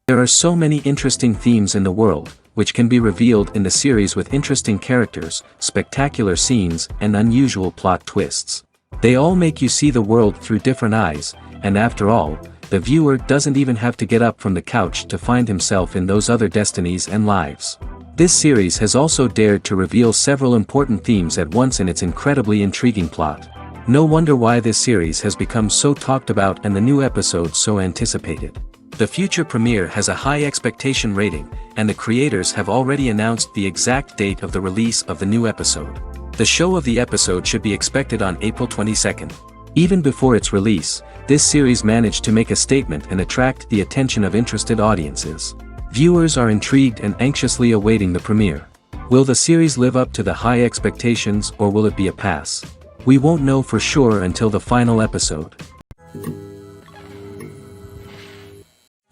There are so many interesting themes in the world, which can be revealed in the series with interesting characters, spectacular scenes, and unusual plot twists. They all make you see the world through different eyes, and after all, the viewer doesn't even have to get up from the couch to find himself in those other destinies and lives. This series has also dared to reveal several important themes at once in its incredibly intriguing plot. No wonder why this series has become so talked about and the new episodes so anticipated. The future premiere has a high expectation rating, and the creators have already announced the exact date of the release of the new episode. The show of the episode should be expected on April 22nd. Even before its release, this series managed to make a statement and attract the attention of interested audiences. Viewers are intrigued and anxiously awaiting the premiere. Will the series live up to the high expectations, or will it be a pass? We won't know for sure until the final episode.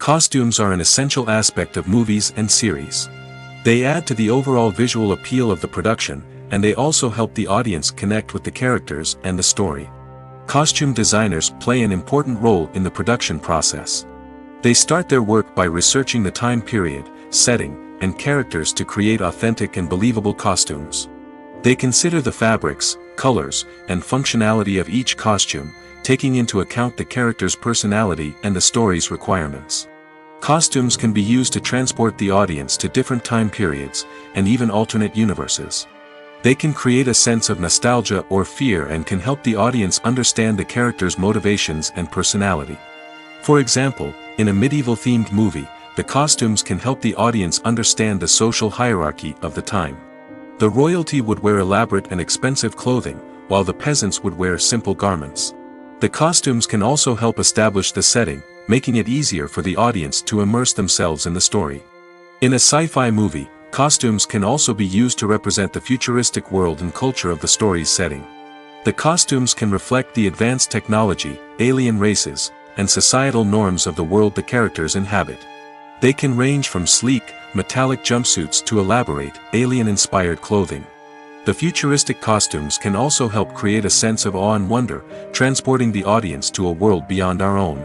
Costumes are an essential aspect of movies and series. They add to the overall visual appeal of the production, and they also help the audience connect with the characters and the story. Costume designers play an important role in the production process. They start their work by researching the time period, setting, and characters to create authentic and believable costumes. They consider the fabrics, colors, and functionality of each costume, taking into account the character's personality and the story's requirements. Costumes can be used to transport the audience to different time periods, and even alternate universes. They can create a sense of nostalgia or fear and can help the audience understand the character's motivations and personality. For example, in a medieval-themed movie, the costumes can help the audience understand the social hierarchy of the time. The royalty would wear elaborate and expensive clothing, while the peasants would wear simple garments. The costumes can also help establish the setting, making it easier for the audience to immerse themselves in the story. In a sci-fi movie, costumes can also be used to represent the futuristic world and culture of the story's setting. The costumes can reflect the advanced technology, alien races, and societal norms of the world the characters inhabit. They can range from sleek, metallic jumpsuits to elaborate, alien-inspired clothing. The futuristic costumes can also help create a sense of awe and wonder, transporting the audience to a world beyond our own.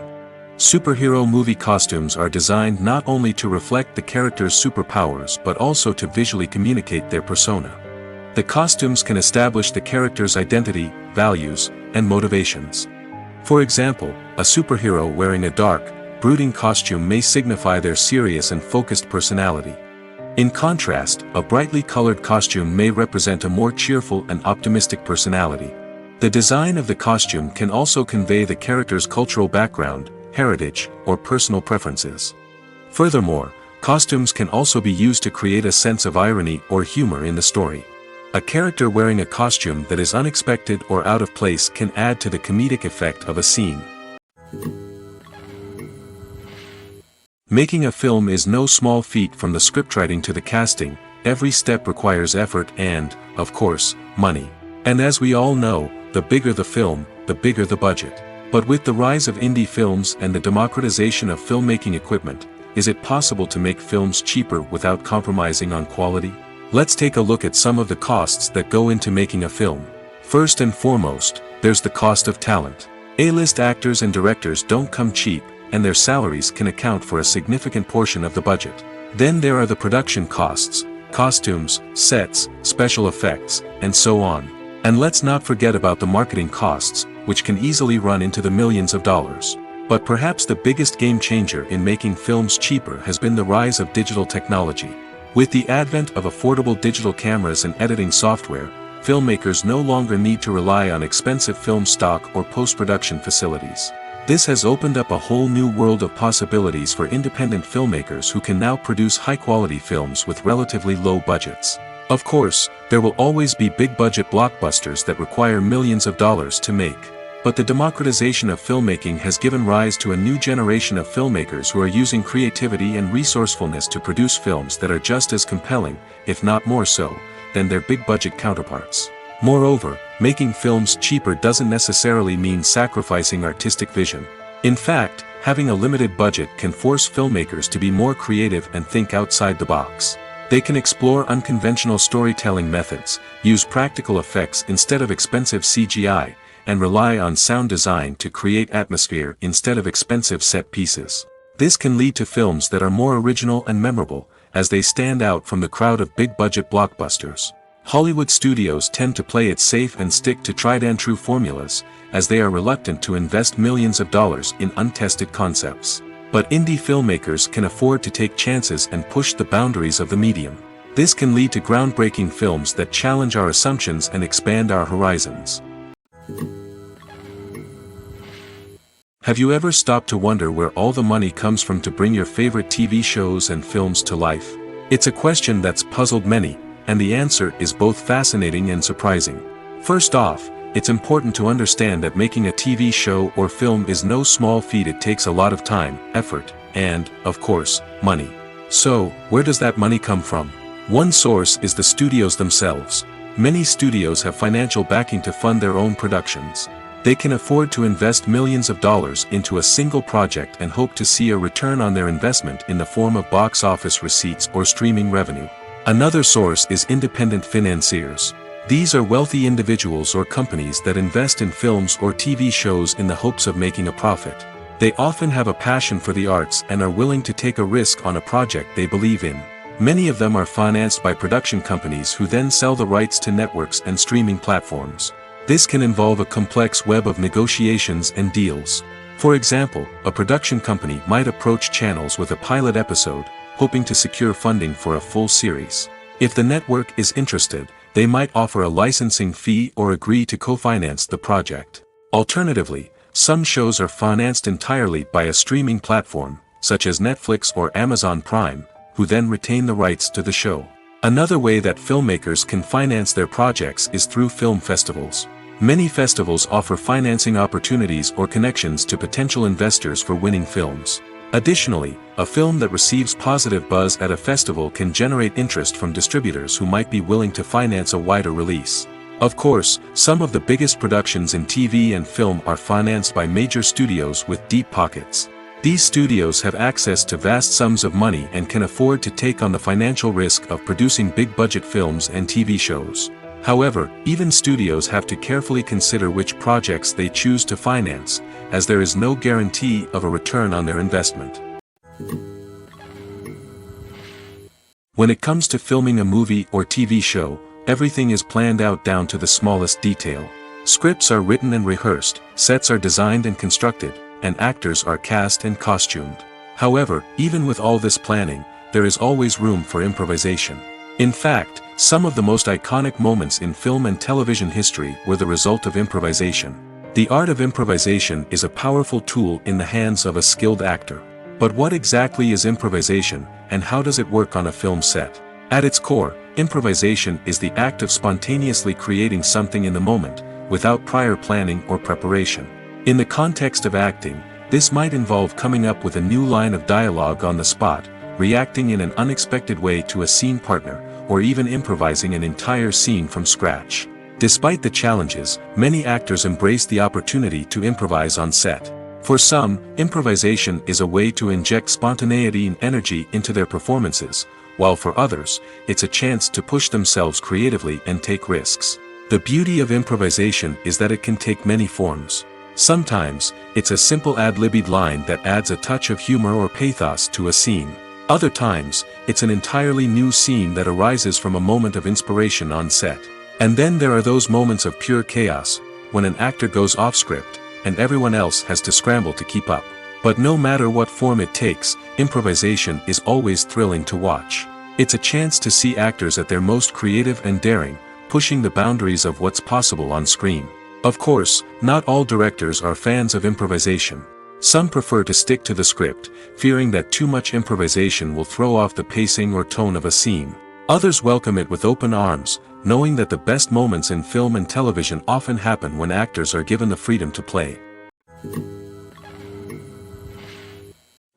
Superhero movie costumes are designed not only to reflect the character's superpowers but also to visually communicate their persona. The costumes can establish the character's identity, values, and motivations. For example, a superhero wearing a dark, brooding costume may signify their serious and focused personality. In contrast, a brightly colored costume may represent a more cheerful and optimistic personality. The design of the costume can also convey the character's cultural background, heritage, or personal preferences. Furthermore, costumes can also be used to create a sense of irony or humor in the story. A character wearing a costume that is unexpected or out of place can add to the comedic effect of a scene. Making a film is no small feat. From the scriptwriting to the casting, every step requires effort and, of course, money. And as we all know, the bigger the film, the bigger the budget. But with the rise of indie films and the democratization of filmmaking equipment, is it possible to make films cheaper without compromising on quality? Let's take a look at some of the costs that go into making a film. First and foremost, there's the cost of talent. A-list actors and directors don't come cheap, and their salaries can account for a significant portion of the budget. Then there are the production costs, costumes, sets, special effects, and so on. And let's not forget about the marketing costs, which can easily run into the millions of dollars. But perhaps the biggest game changer in making films cheaper has been the rise of digital technology. With the advent of affordable digital cameras and editing software, filmmakers no longer need to rely on expensive film stock or post-production facilities. This has opened up a whole new world of possibilities for independent filmmakers who can now produce high-quality films with relatively low budgets. Of course, there will always be big-budget blockbusters that require millions of dollars to make. But the democratization of filmmaking has given rise to a new generation of filmmakers who are using creativity and resourcefulness to produce films that are just as compelling, if not more so, than their big-budget counterparts. Moreover, making films cheaper doesn't necessarily mean sacrificing artistic vision. In fact, having a limited budget can force filmmakers to be more creative and think outside the box. They can explore unconventional storytelling methods, use practical effects instead of expensive CGI, and rely on sound design to create atmosphere instead of expensive set pieces. This can lead to films that are more original and memorable, as they stand out from the crowd of big-budget blockbusters. Hollywood studios tend to play it safe and stick to tried-and-true formulas, as they are reluctant to invest millions of dollars in untested concepts. But indie filmmakers can afford to take chances and push the boundaries of the medium. This can lead to groundbreaking films that challenge our assumptions and expand our horizons. Have you ever stopped to wonder where all the money comes from to bring your favorite TV shows and films to life? It's a question that's puzzled many, and the answer is both fascinating and surprising. First off, it's important to understand that making a TV show or film is no small feat. It takes a lot of time, effort, and, of course, money. So, where does that money come from? One source is the studios themselves. Many studios have financial backing to fund their own productions. They can afford to invest millions of dollars into a single project and hope to see a return on their investment in the form of box office receipts or streaming revenue. Another source is independent financiers. These are wealthy individuals or companies that invest in films or TV shows in the hopes of making a profit. They often have a passion for the arts and are willing to take a risk on a project they believe in. Many of them are financed by production companies who then sell the rights to networks and streaming platforms. This can involve a complex web of negotiations and deals. For example, a production company might approach channels with a pilot episode, hoping to secure funding for a full series. If the network is interested, they might offer a licensing fee or agree to co-finance the project. Alternatively, some shows are financed entirely by a streaming platform, such as Netflix or Amazon Prime, who then retain the rights to the show. Another way that filmmakers can finance their projects is through film festivals. Many festivals offer financing opportunities or connections to potential investors for winning films. Additionally, a film that receives positive buzz at a festival can generate interest from distributors who might be willing to finance a wider release. Of course, some of the biggest productions in TV and film are financed by major studios with deep pockets. These studios have access to vast sums of money and can afford to take on the financial risk of producing big-budget films and TV shows. However, even studios have to carefully consider which projects they choose to finance, as there is no guarantee of a return on their investment. When it comes to filming a movie or TV show, everything is planned out down to the smallest detail. Scripts are written and rehearsed, sets are designed and constructed, and actors are cast and costumed. However, even with all this planning, there is always room for improvisation. In fact, some of the most iconic moments in film and television history were the result of improvisation. The art of improvisation is a powerful tool in the hands of a skilled actor. But what exactly is improvisation, and how does it work on a film set? At its core, improvisation is the act of spontaneously creating something in the moment, without prior planning or preparation. In the context of acting, this might involve coming up with a new line of dialogue on the spot, reacting in an unexpected way to a scene partner, or even improvising an entire scene from scratch. Despite the challenges, many actors embrace the opportunity to improvise on set. For some, improvisation is a way to inject spontaneity and energy into their performances, while for others, it's a chance to push themselves creatively and take risks. The beauty of improvisation is that it can take many forms. Sometimes, it's a simple ad-libbed line that adds a touch of humor or pathos to a scene. Other times, it's an entirely new scene that arises from a moment of inspiration on set. And then there are those moments of pure chaos, when an actor goes off script, and everyone else has to scramble to keep up. But no matter what form it takes, improvisation is always thrilling to watch. It's a chance to see actors at their most creative and daring, pushing the boundaries of what's possible on screen. Of course, not all directors are fans of improvisation. Some prefer to stick to the script, fearing that too much improvisation will throw off the pacing or tone of a scene. Others welcome it with open arms, knowing that the best moments in film and television often happen when actors are given the freedom to play.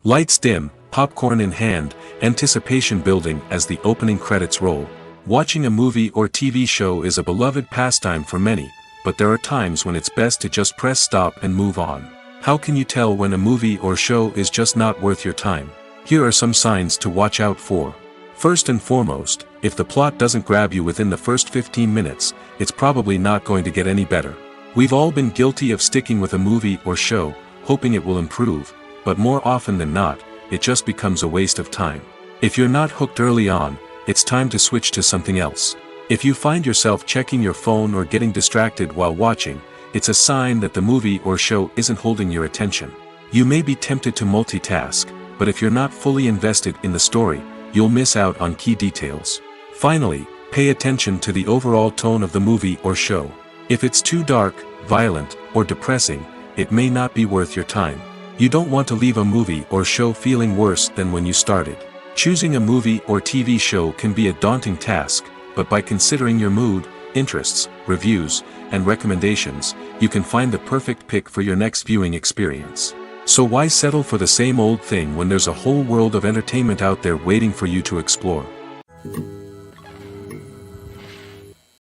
Lights dim, popcorn in hand, anticipation building as the opening credits roll. Watching a movie or TV show is a beloved pastime for many, but there are times when it's best to just press stop and move on. How can you tell when a movie or show is just not worth your time? Here are some signs to watch out for. First and foremost, if the plot doesn't grab you within the first 15 minutes, it's probably not going to get any better. We've all been guilty of sticking with a movie or show, hoping it will improve, but more often than not, it just becomes a waste of time. If you're not hooked early on, it's time to switch to something else. If you find yourself checking your phone or getting distracted while watching, it's a sign that the movie or show isn't holding your attention. You may be tempted to multitask, but if you're not fully invested in the story, you'll miss out on key details. Finally, pay attention to the overall tone of the movie or show. If it's too dark, violent, or depressing, it may not be worth your time. You don't want to leave a movie or show feeling worse than when you started. Choosing a movie or TV show can be a daunting task, but by considering your mood, interests, reviews, and recommendations, you can find the perfect pick for your next viewing experience. So why settle for the same old thing when there's a whole world of entertainment out there waiting for you to explore?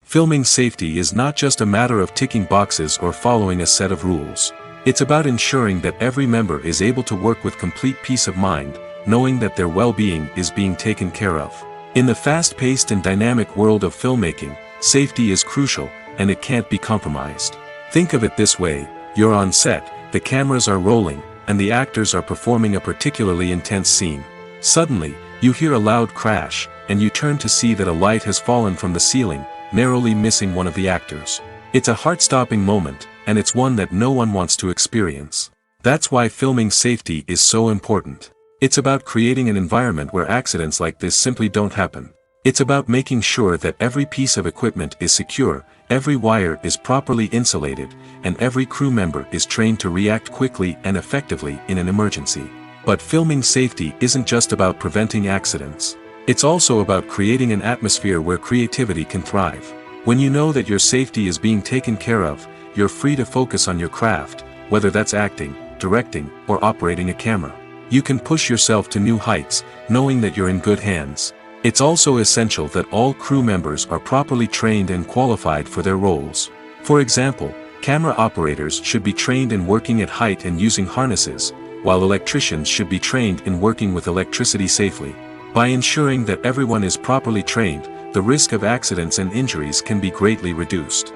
Filming safety is not just a matter of ticking boxes or following a set of rules. It's about ensuring that every member is able to work with complete peace of mind, knowing that their well-being is being taken care of. In the fast-paced and dynamic world of filmmaking, safety is crucial, and it can't be compromised. Think of it this way: you're on set, the cameras are rolling, and the actors are performing a particularly intense scene. Suddenly, you hear a loud crash, and you turn to see that a light has fallen from the ceiling, narrowly missing one of the actors. It's a heart-stopping moment, and it's one that no one wants to experience. That's why filming safety is so important. It's about creating an environment where accidents like this simply don't happen. It's about making sure that every piece of equipment is secure, every wire is properly insulated, and every crew member is trained to react quickly and effectively in an emergency. But filming safety isn't just about preventing accidents. It's also about creating an atmosphere where creativity can thrive. When you know that your safety is being taken care of, you're free to focus on your craft, whether that's acting, directing, or operating a camera. You can push yourself to new heights, knowing that you're in good hands. It's also essential that all crew members are properly trained and qualified for their roles. For example, camera operators should be trained in working at height and using harnesses, while electricians should be trained in working with electricity safely. By ensuring that everyone is properly trained, the risk of accidents and injuries can be greatly reduced.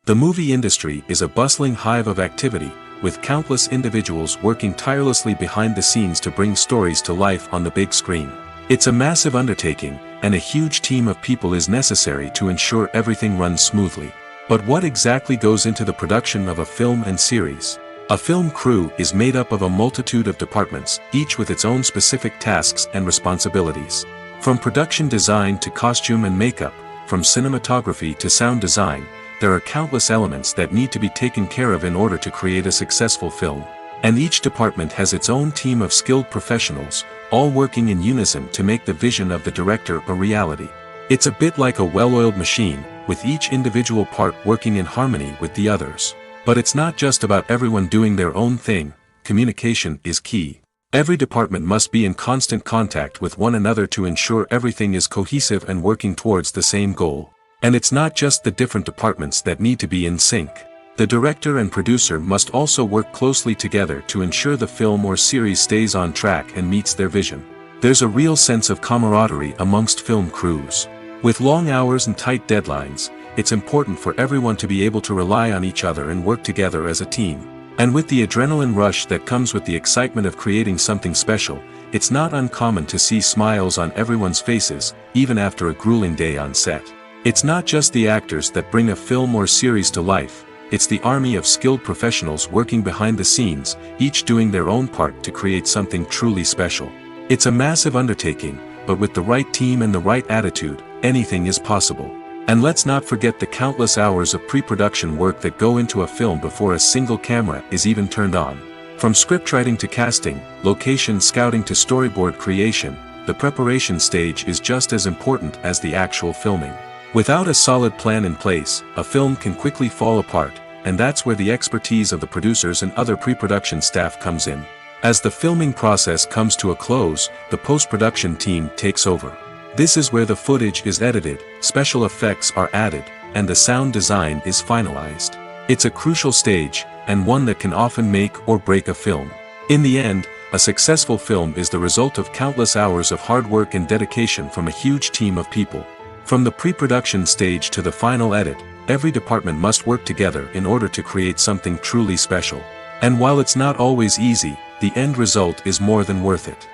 The movie industry is a bustling hive of activity, with countless individuals working tirelessly behind the scenes to bring stories to life on the big screen. It's a massive undertaking, and a huge team of people is necessary to ensure everything runs smoothly. But what exactly goes into the production of a film and series? A film crew is made up of a multitude of departments, each with its own specific tasks and responsibilities. From production design to costume and makeup, from cinematography to sound design, there are countless elements that need to be taken care of in order to create a successful film. And each department has its own team of skilled professionals, all working in unison to make the vision of the director a reality. It's a bit like a well-oiled machine, with each individual part working in harmony with the others. But it's not just about everyone doing their own thing. Communication is key. Every department must be in constant contact with one another to ensure everything is cohesive and working towards the same goal. And it's not just the different departments that need to be in sync. The director and producer must also work closely together to ensure the film or series stays on track and meets their vision. There's a real sense of camaraderie amongst film crews. With long hours and tight deadlines, it's important for everyone to be able to rely on each other and work together as a team. And with the adrenaline rush that comes with the excitement of creating something special, it's not uncommon to see smiles on everyone's faces, even after a grueling day on set. It's not just the actors that bring a film or series to life. it's the army of skilled professionals working behind the scenes, each doing their own part to create something truly special. It's a massive undertaking, but with the right team and the right attitude, anything is possible. And let's not forget the countless hours of pre-production work that go into a film before a single camera is even turned on. From scriptwriting to casting, location scouting to storyboard creation, the preparation stage is just as important as the actual filming. Without a solid plan in place, a film can quickly fall apart, and that's where the expertise of the producers and other pre-production staff comes in. As the filming process comes to a close, the post-production team takes over. This is where the footage is edited, special effects are added, and the sound design is finalized. It's a crucial stage, and one that can often make or break a film. In the end, a successful film is the result of countless hours of hard work and dedication from a huge team of people. From the pre-production stage to the final edit, every department must work together in order to create something truly special. And while it's not always easy, the end result is more than worth it.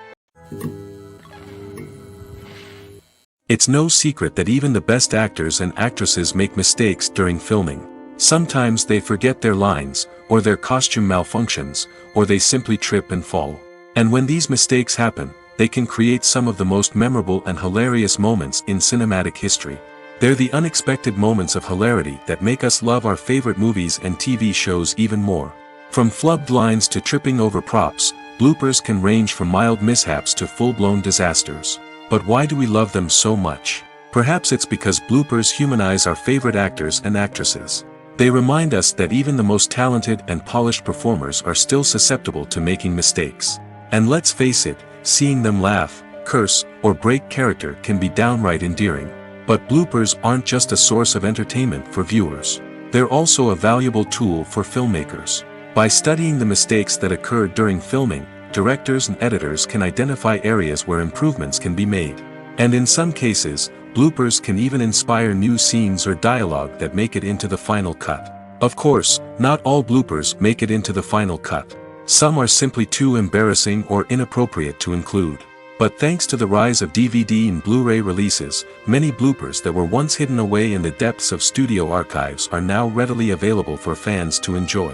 It's no secret that even the best actors and actresses make mistakes during filming. Sometimes they forget their lines, or their costume malfunctions, or they simply trip and fall. And when these mistakes happen, they can create some of the most memorable and hilarious moments in cinematic history. They're the unexpected moments of hilarity that make us love our favorite movies and TV shows even more. From flubbed lines to tripping over props, bloopers can range from mild mishaps to full-blown disasters. But why do we love them so much? Perhaps it's because bloopers humanize our favorite actors and actresses. They remind us that even the most talented and polished performers are still susceptible to making mistakes. And let's face it, seeing them laugh, curse, or break character can be downright endearing. But bloopers aren't just a source of entertainment for viewers. They're also a valuable tool for filmmakers. By studying the mistakes that occurred during filming, directors and editors can identify areas where improvements can be made. And in some cases, bloopers can even inspire new scenes or dialogue that make it into the final cut. Of course, not all bloopers make it into the final cut. Some are simply too embarrassing or inappropriate to include. But thanks to the rise of DVD and Blu-ray releases, many bloopers that were once hidden away in the depths of studio archives are now readily available for fans to enjoy.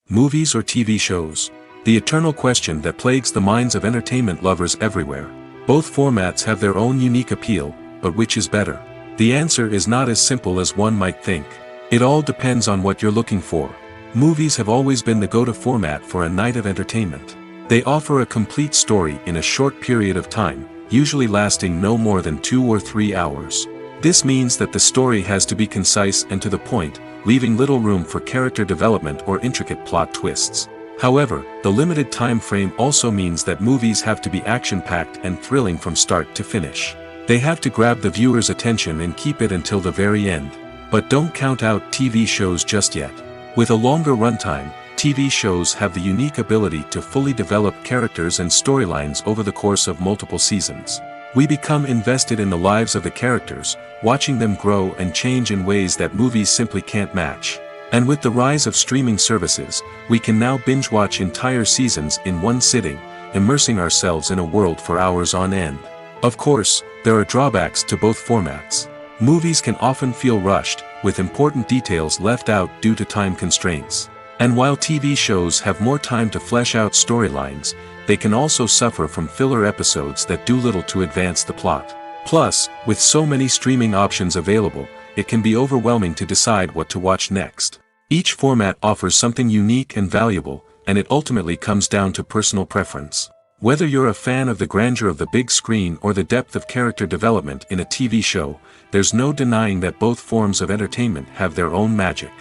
Movies or TV shows? The eternal question that plagues the minds of entertainment lovers everywhere. Both formats have their own unique appeal, but which is better? The answer is not as simple as one might think. It all depends on what you're looking for. Movies have always been the go-to format for a night of entertainment. They offer a complete story in a short period of time, usually lasting no more than 2 or 3 hours. This means that the story has to be concise and to the point, leaving little room for character development or intricate plot twists. However, the limited time frame also means that movies have to be action-packed and thrilling from start to finish. They have to grab the viewer's attention and keep it until the very end. But don't count out TV shows just yet. With a longer runtime, TV shows have the unique ability to fully develop characters and storylines over the course of multiple seasons. We become invested in the lives of the characters, watching them grow and change in ways that movies simply can't match. And with the rise of streaming services, we can now binge-watch entire seasons in one sitting, immersing ourselves in a world for hours on end. Of course, there are drawbacks to both formats. Movies can often feel rushed, with important details left out due to time constraints. And while TV shows have more time to flesh out storylines, they can also suffer from filler episodes that do little to advance the plot. Plus, with so many streaming options available, it can be overwhelming to decide what to watch next. Each format offers something unique and valuable, and it ultimately comes down to personal preference. Whether you're a fan of the grandeur of the big screen or the depth of character development in a TV show, there's no denying that both forms of entertainment have their own magic.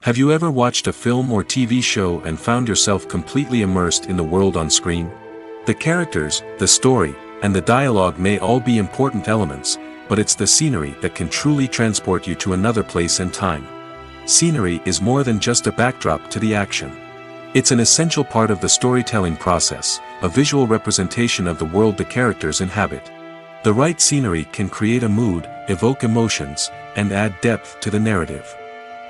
Have you ever watched a film or TV show and found yourself completely immersed in the world on screen? The characters, the story, and the dialogue may all be important elements, but it's the scenery that can truly transport you to another place and time. Scenery is more than just a backdrop to the action. It's an essential part of the storytelling process, a visual representation of the world the characters inhabit. The right scenery can create a mood, evoke emotions, and add depth to the narrative.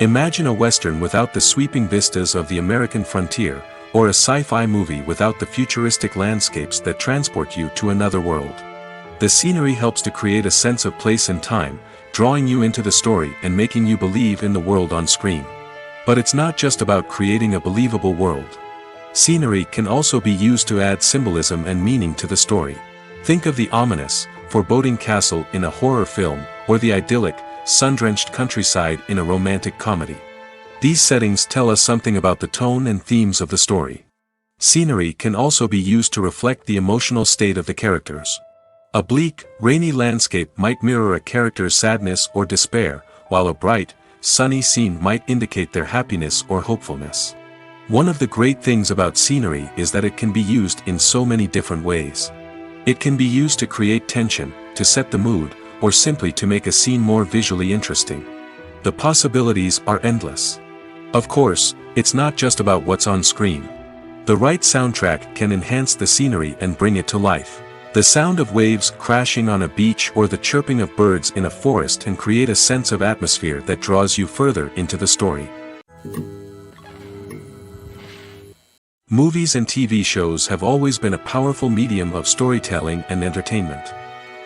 Imagine a Western without the sweeping vistas of the American frontier, or a sci-fi movie without the futuristic landscapes that transport you to another world. The scenery helps to create a sense of place and time, drawing you into the story and making you believe in the world on screen. But it's not just about creating a believable world. Scenery can also be used to add symbolism and meaning to the story. Think of the ominous, foreboding castle in a horror film, or the idyllic, sun-drenched countryside in a romantic comedy. These settings tell us something about the tone and themes of the story. Scenery can also be used to reflect the emotional state of the characters. A bleak, rainy landscape might mirror a character's sadness or despair, while a bright, sunny scene might indicate their happiness or hopefulness. One of the great things about scenery is that it can be used in so many different ways. It can be used to create tension, to set the mood, or simply to make a scene more visually interesting. The possibilities are endless. Of course, it's not just about what's on screen. The right soundtrack can enhance the scenery and bring it to life. The sound of waves crashing on a beach or the chirping of birds in a forest can create a sense of atmosphere that draws you further into the story. Movies and TV shows have always been a powerful medium of storytelling and entertainment.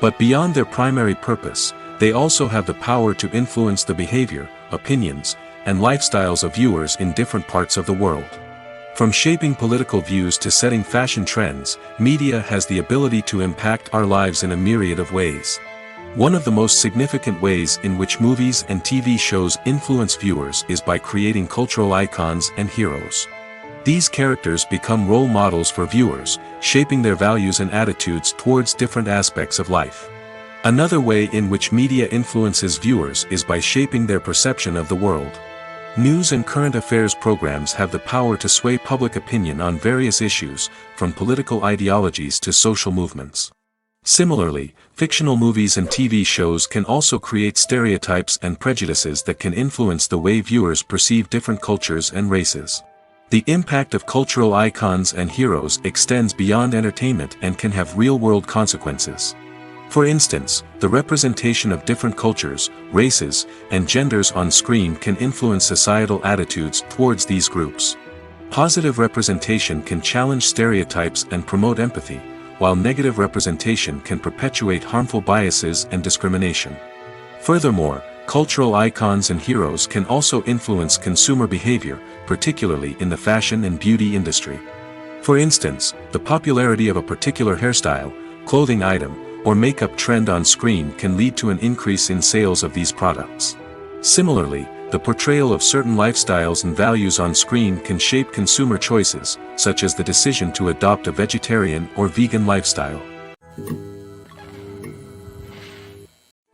But beyond their primary purpose, they also have the power to influence the behavior, opinions, and lifestyles of viewers in different parts of the world. From shaping political views to setting fashion trends, media has the ability to impact our lives in a myriad of ways. One of the most significant ways in which movies and TV shows influence viewers is by creating cultural icons and heroes. These characters become role models for viewers, shaping their values and attitudes towards different aspects of life. Another way in which media influences viewers is by shaping their perception of the world. News and current affairs programs have the power to sway public opinion on various issues, from political ideologies to social movements. Similarly, fictional movies and TV shows can also create stereotypes and prejudices that can influence the way viewers perceive different cultures and races. The impact of cultural icons and heroes extends beyond entertainment and can have real-world consequences. For instance, the representation of different cultures, races, and genders on screen can influence societal attitudes towards these groups. Positive representation can challenge stereotypes and promote empathy, while negative representation can perpetuate harmful biases and discrimination. Furthermore, cultural icons and heroes can also influence consumer behavior, particularly in the fashion and beauty industry. For instance, the popularity of a particular hairstyle, clothing item, or makeup trend on screen can lead to an increase in sales of these products. Similarly, the portrayal of certain lifestyles and values on screen can shape consumer choices, such as the decision to adopt a vegetarian or vegan lifestyle.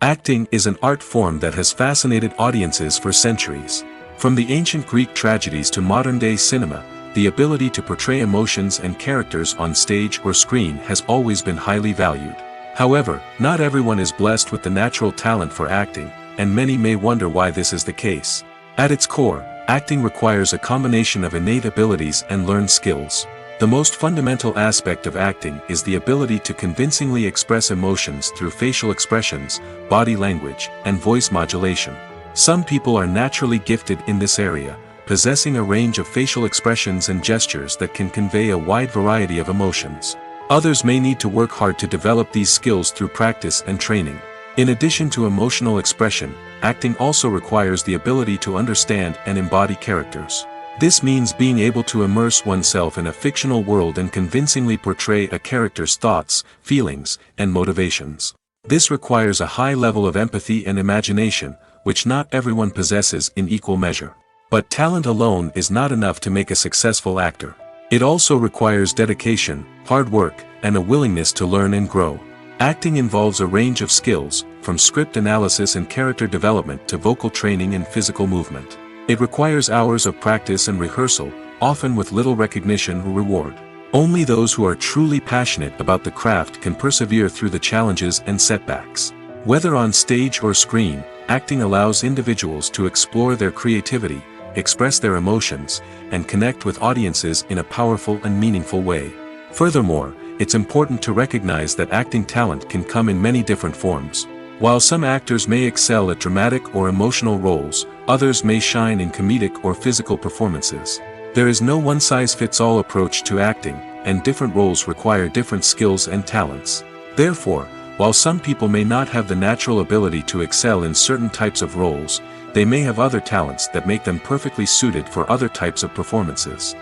Acting is an art form that has fascinated audiences for centuries. From the ancient Greek tragedies to modern-day cinema, the ability to portray emotions and characters on stage or screen has always been highly valued. However, not everyone is blessed with the natural talent for acting, and many may wonder why this is the case. At its core, acting requires a combination of innate abilities and learned skills. The most fundamental aspect of acting is the ability to convincingly express emotions through facial expressions, body language, and voice modulation. Some people are naturally gifted in this area, possessing a range of facial expressions and gestures that can convey a wide variety of emotions. Others may need to work hard to develop these skills through practice and training. In addition to emotional expression, acting also requires the ability to understand and embody characters. This means being able to immerse oneself in a fictional world and convincingly portray a character's thoughts, feelings, and motivations. This requires a high level of empathy and imagination, which not everyone possesses in equal measure. But talent alone is not enough to make a successful actor. It also requires dedication, hard work, and a willingness to learn and grow. Acting involves a range of skills, from script analysis and character development to vocal training and physical movement. It requires hours of practice and rehearsal, often with little recognition or reward. Only those who are truly passionate about the craft can persevere through the challenges and setbacks. Whether on stage or screen, acting allows individuals to explore their creativity, express their emotions, and connect with audiences in a powerful and meaningful way. Furthermore, it's important to recognize that acting talent can come in many different forms. While some actors may excel at dramatic or emotional roles, others may shine in comedic or physical performances. There is no one-size-fits-all approach to acting, and different roles require different skills and talents. Therefore, While some people may not have the natural ability to excel in certain types of roles, they may have other talents that make them perfectly suited for other types of performances.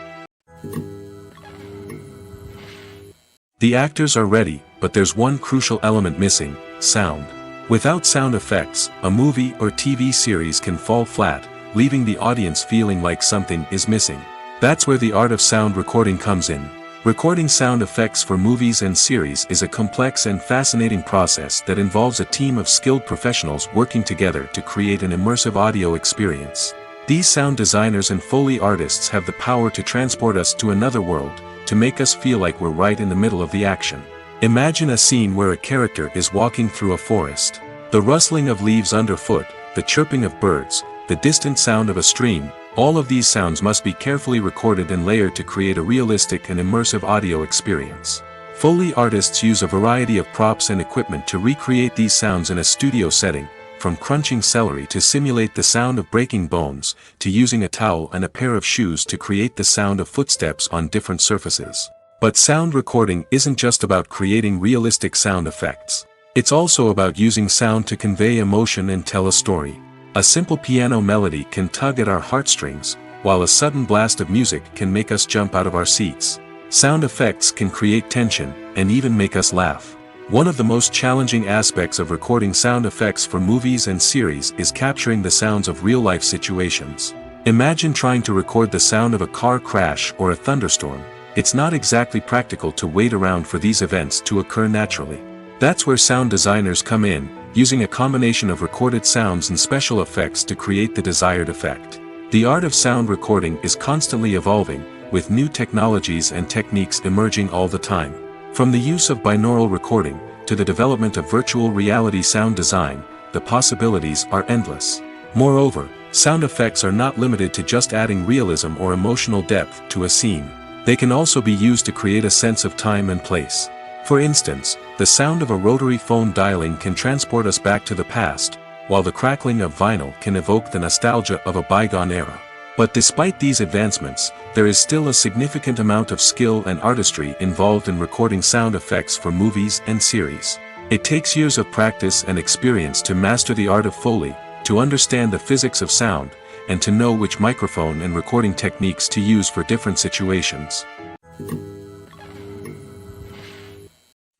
The actors are ready, but there's one crucial element missing: sound. Without sound effects, a movie or TV series can fall flat, leaving the audience feeling like something is missing. That's where the art of sound recording comes in. Recording sound effects for movies and series is a complex and fascinating process that involves a team of skilled professionals working together to create an immersive audio experience. These sound designers and Foley artists have the power to transport us to another world, to make us feel like we're right in the middle of the action. Imagine a scene where a character is walking through a forest. The rustling of leaves underfoot, the chirping of birds, the distant sound of a stream, all of these sounds must be carefully recorded and layered to create a realistic and immersive audio experience. Foley artists use a variety of props and equipment to recreate these sounds in a studio setting, from crunching celery to simulate the sound of breaking bones, to using a towel and a pair of shoes to create the sound of footsteps on different surfaces. But sound recording isn't just about creating realistic sound effects. It's also about using sound to convey emotion and tell a story. A simple piano melody can tug at our heartstrings, while a sudden blast of music can make us jump out of our seats. Sound effects can create tension, and even make us laugh. One of the most challenging aspects of recording sound effects for movies and series is capturing the sounds of real-life situations. Imagine trying to record the sound of a car crash or a thunderstorm. It's not exactly practical to wait around for these events to occur naturally. That's where sound designers come in, using a combination of recorded sounds and special effects to create the desired effect. The art of sound recording is constantly evolving, with new technologies and techniques emerging all the time. From the use of binaural recording, to the development of virtual reality sound design, the possibilities are endless. Moreover, sound effects are not limited to just adding realism or emotional depth to a scene. They can also be used to create a sense of time and place. For instance, the sound of a rotary phone dialing can transport us back to the past, while the crackling of vinyl can evoke the nostalgia of a bygone era. But despite these advancements, there is still a significant amount of skill and artistry involved in recording sound effects for movies and series. It takes years of practice and experience to master the art of Foley, to understand the physics of sound, and to know which microphone and recording techniques to use for different situations.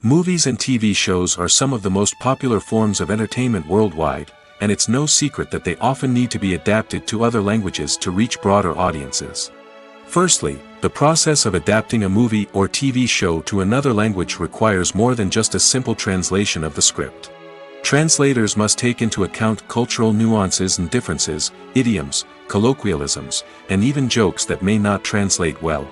Movies and TV shows are some of the most popular forms of entertainment worldwide, and it's no secret that they often need to be adapted to other languages to reach broader audiences. Firstly, the process of adapting a movie or TV show to another language requires more than just a simple translation of the script. Translators must take into account cultural nuances and differences, idioms, colloquialisms, and even jokes that may not translate well.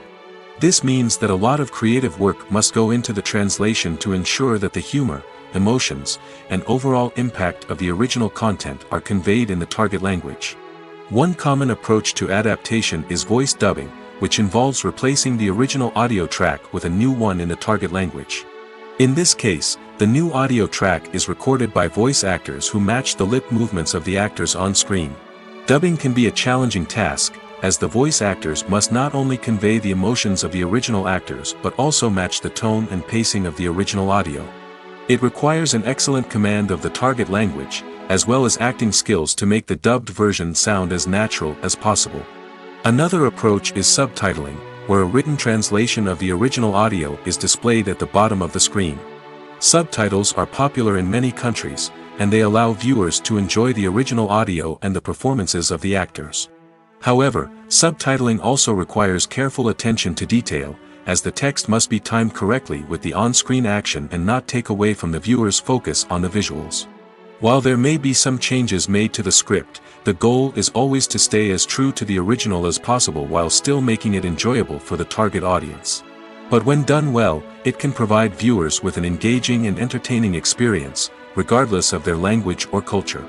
This means that a lot of creative work must go into the translation to ensure that the humor, emotions, and overall impact of the original content are conveyed in the target language. One common approach to adaptation is voice dubbing, which involves replacing the original audio track with a new one in the target language. In this case, the new audio track is recorded by voice actors who match the lip movements of the actors on screen. Dubbing can be a challenging task, as the voice actors must not only convey the emotions of the original actors but also match the tone and pacing of the original audio. It requires an excellent command of the target language, as well as acting skills to make the dubbed version sound as natural as possible. Another approach is subtitling, where a written translation of the original audio is displayed at the bottom of the screen. Subtitles are popular in many countries, and they allow viewers to enjoy the original audio and the performances of the actors. However, subtitling also requires careful attention to detail, as the text must be timed correctly with the on-screen action and not take away from the viewer's focus on the visuals. While there may be some changes made to the script, the goal is always to stay as true to the original as possible while still making it enjoyable for the target audience. But when done well, it can provide viewers with an engaging and entertaining experience, regardless of their language or culture.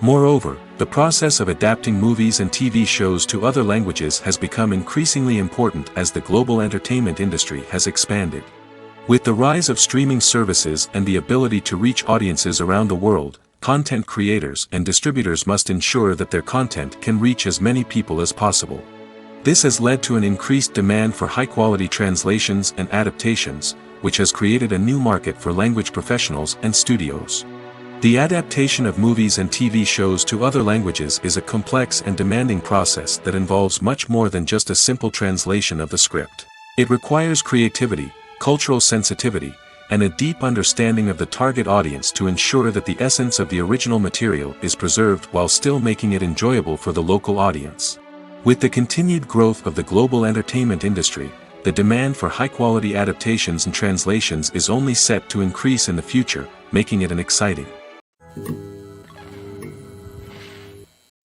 Moreover, the process of adapting movies and TV shows to other languages has become increasingly important as the global entertainment industry has expanded. With the rise of streaming services and the ability to reach audiences around the world, content creators and distributors must ensure that their content can reach as many people as possible. This has led to an increased demand for high-quality translations and adaptations, which has created a new market for language professionals and studios. The adaptation of movies and TV shows to other languages is a complex and demanding process that involves much more than just a simple translation of the script. It requires creativity, cultural sensitivity, and a deep understanding of the target audience to ensure that the essence of the original material is preserved while still making it enjoyable for the local audience. With the continued growth of the global entertainment industry, the demand for high-quality adaptations and translations is only set to increase in the future, making it an exciting.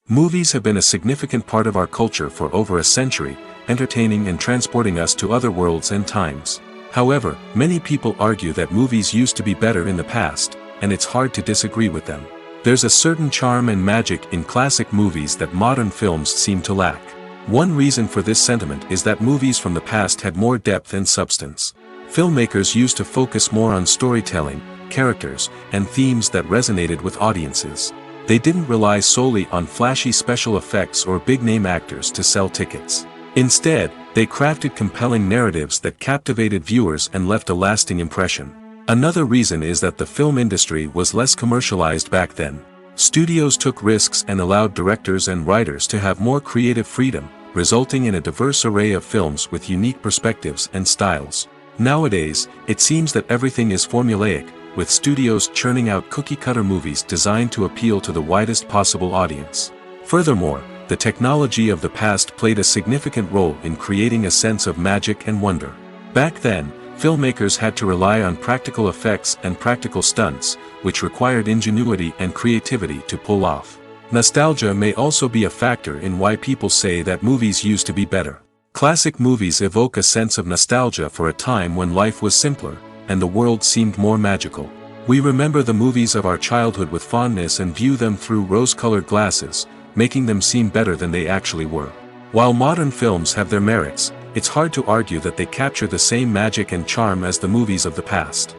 Movies have been a significant part of our culture for over a century, entertaining and transporting us to other worlds and times. However, many people argue that movies used to be better in the past, and it's hard to disagree with them. There's a certain charm and magic in classic movies that modern films seem to lack. One reason for this sentiment is that movies from the past had more depth and substance. Filmmakers used to focus more on storytelling, characters, and themes that resonated with audiences. They didn't rely solely on flashy special effects or big-name actors to sell tickets. Instead, they crafted compelling narratives that captivated viewers and left a lasting impression. Another reason is that the film industry was less commercialized back then. Studios took risks and allowed directors and writers to have more creative freedom, resulting in a diverse array of films with unique perspectives and styles. Nowadays, it seems that everything is formulaic, with studios churning out cookie-cutter movies designed to appeal to the widest possible audience. Furthermore, the technology of the past played a significant role in creating a sense of magic and wonder. Back then, filmmakers had to rely on practical effects and practical stunts, which required ingenuity and creativity to pull off. Nostalgia may also be a factor in why people say that movies used to be better. Classic movies evoke a sense of nostalgia for a time when life was simpler, and the world seemed more magical. We remember the movies of our childhood with fondness and view them through rose-colored glasses, making them seem better than they actually were. While modern films have their merits, it's hard to argue that they capture the same magic and charm as the movies of the past.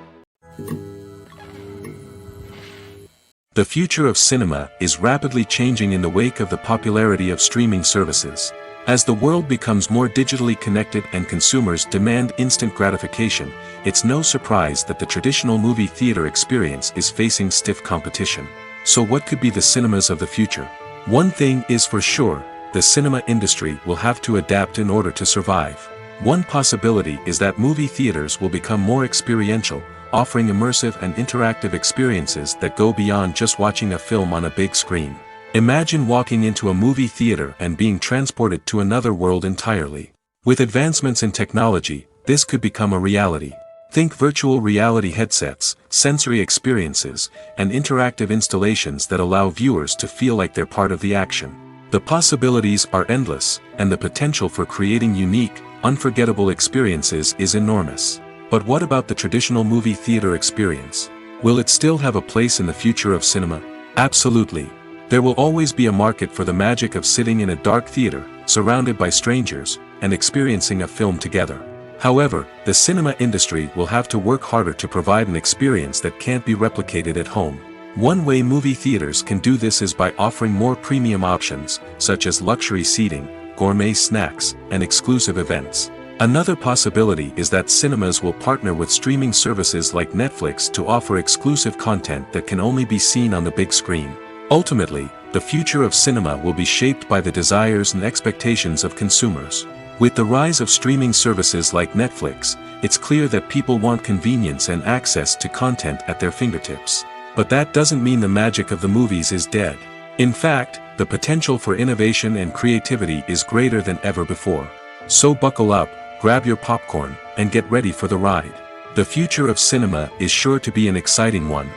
The future of cinema is rapidly changing in the wake of the popularity of streaming services. As the world becomes more digitally connected and consumers demand instant gratification, it's no surprise that the traditional movie theater experience is facing stiff competition. So what could be the cinemas of the future? One thing is for sure, the cinema industry will have to adapt in order to survive. One possibility is that movie theaters will become more experiential, offering immersive and interactive experiences that go beyond just watching a film on a big screen. Imagine walking into a movie theater and being transported to another world entirely. With advancements in technology, this could become a reality. Think virtual reality headsets, sensory experiences, and interactive installations that allow viewers to feel like they're part of the action. The possibilities are endless, and the potential for creating unique, unforgettable experiences is enormous. But what about the traditional movie theater experience? Will it still have a place in the future of cinema? Absolutely. There will always be a market for the magic of sitting in a dark theater, surrounded by strangers, and experiencing a film together. However, the cinema industry will have to work harder to provide an experience that can't be replicated at home. One way movie theaters can do this is by offering more premium options, such as luxury seating, gourmet snacks, and exclusive events. Another possibility is that cinemas will partner with streaming services like Netflix to offer exclusive content that can only be seen on the big screen. Ultimately, the future of cinema will be shaped by the desires and expectations of consumers. With the rise of streaming services like Netflix, it's clear that people want convenience and access to content at their fingertips. But that doesn't mean the magic of the movies is dead. In fact, the potential for innovation and creativity is greater than ever before. So buckle up, grab your popcorn, and get ready for the ride. The future of cinema is sure to be an exciting one.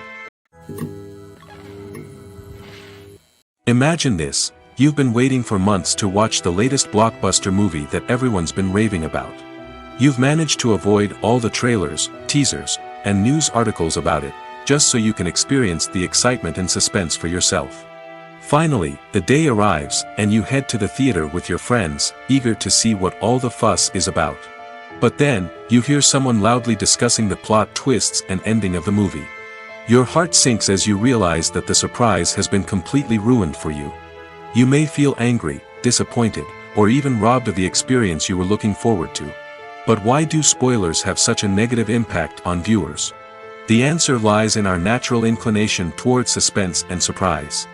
Imagine this, you've been waiting for months to watch the latest blockbuster movie that everyone's been raving about. You've managed to avoid all the trailers, teasers, and news articles about it, just so you can experience the excitement and suspense for yourself. Finally, the day arrives, and you head to the theater with your friends, eager to see what all the fuss is about. But then, you hear someone loudly discussing the plot twists and ending of the movie. Your heart sinks as you realize that the surprise has been completely ruined for you. You may feel angry, disappointed, or even robbed of the experience you were looking forward to. But why do spoilers have such a negative impact on viewers? The answer lies in our natural inclination toward suspense and surprise.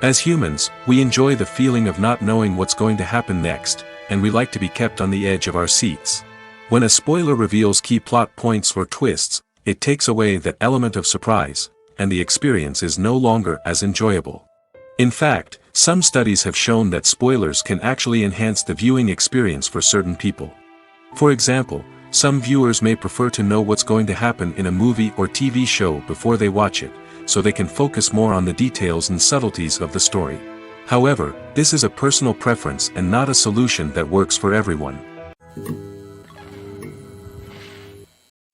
As humans, we enjoy the feeling of not knowing what's going to happen next, and we like to be kept on the edge of our seats. When a spoiler reveals key plot points or twists, it takes away that element of surprise, and the experience is no longer as enjoyable. In fact, some studies have shown that spoilers can actually enhance the viewing experience for certain people. For example, some viewers may prefer to know what's going to happen in a movie or TV show before they watch it, so they can focus more on the details and subtleties of the story. However, this is a personal preference and not a solution that works for everyone.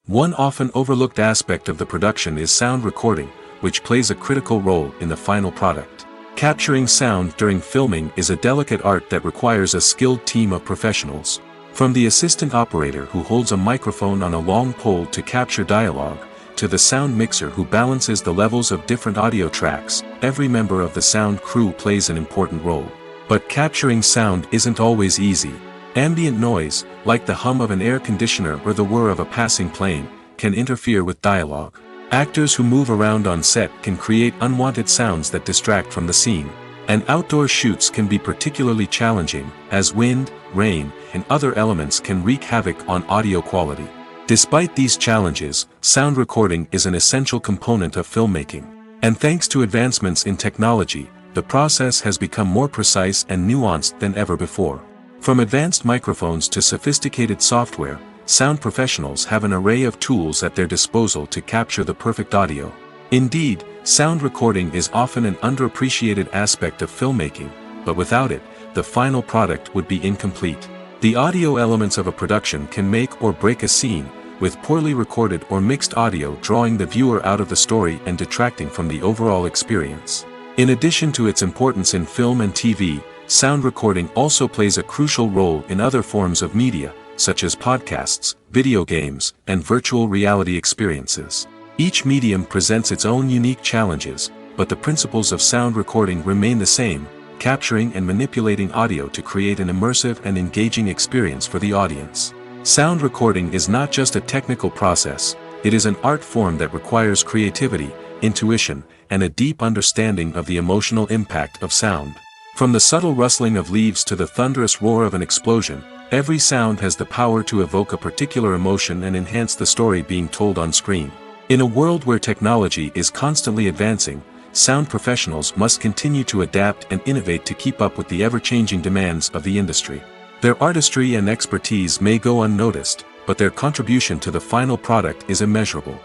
One often overlooked aspect of the production is sound recording, which plays a critical role in the final product. Capturing sound during filming is a delicate art that requires a skilled team of professionals. From the assistant operator who holds a microphone on a long pole to capture dialogue, to the sound mixer who balances the levels of different audio tracks, every member of the sound crew plays an important role. But capturing sound isn't always easy. Ambient noise, like the hum of an air conditioner or the whir of a passing plane, can interfere with dialogue. Actors who move around on set can create unwanted sounds that distract from the scene. And outdoor shoots can be particularly challenging, as wind, rain, and other elements can wreak havoc on audio quality. Despite these challenges, sound recording is an essential component of filmmaking. And thanks to advancements in technology, the process has become more precise and nuanced than ever before. From advanced microphones to sophisticated software, sound professionals have an array of tools at their disposal to capture the perfect audio. Indeed, sound recording is often an underappreciated aspect of filmmaking, but without it, the final product would be incomplete. The audio elements of a production can make or break a scene, with poorly recorded or mixed audio drawing the viewer out of the story and detracting from the overall experience. In addition to its importance in film and TV, sound recording also plays a crucial role in other forms of media, such as podcasts, video games, and virtual reality experiences. Each medium presents its own unique challenges, but the principles of sound recording remain the same, capturing and manipulating audio to create an immersive and engaging experience for the audience. Sound recording is not just a technical process, it is an art form that requires creativity, intuition, and a deep understanding of the emotional impact of sound. From the subtle rustling of leaves to the thunderous roar of an explosion, every sound has the power to evoke a particular emotion and enhance the story being told on screen. In a world where technology is constantly advancing, sound professionals must continue to adapt and innovate to keep up with the ever-changing demands of the industry. Their artistry and expertise may go unnoticed, but their contribution to the final product is immeasurable.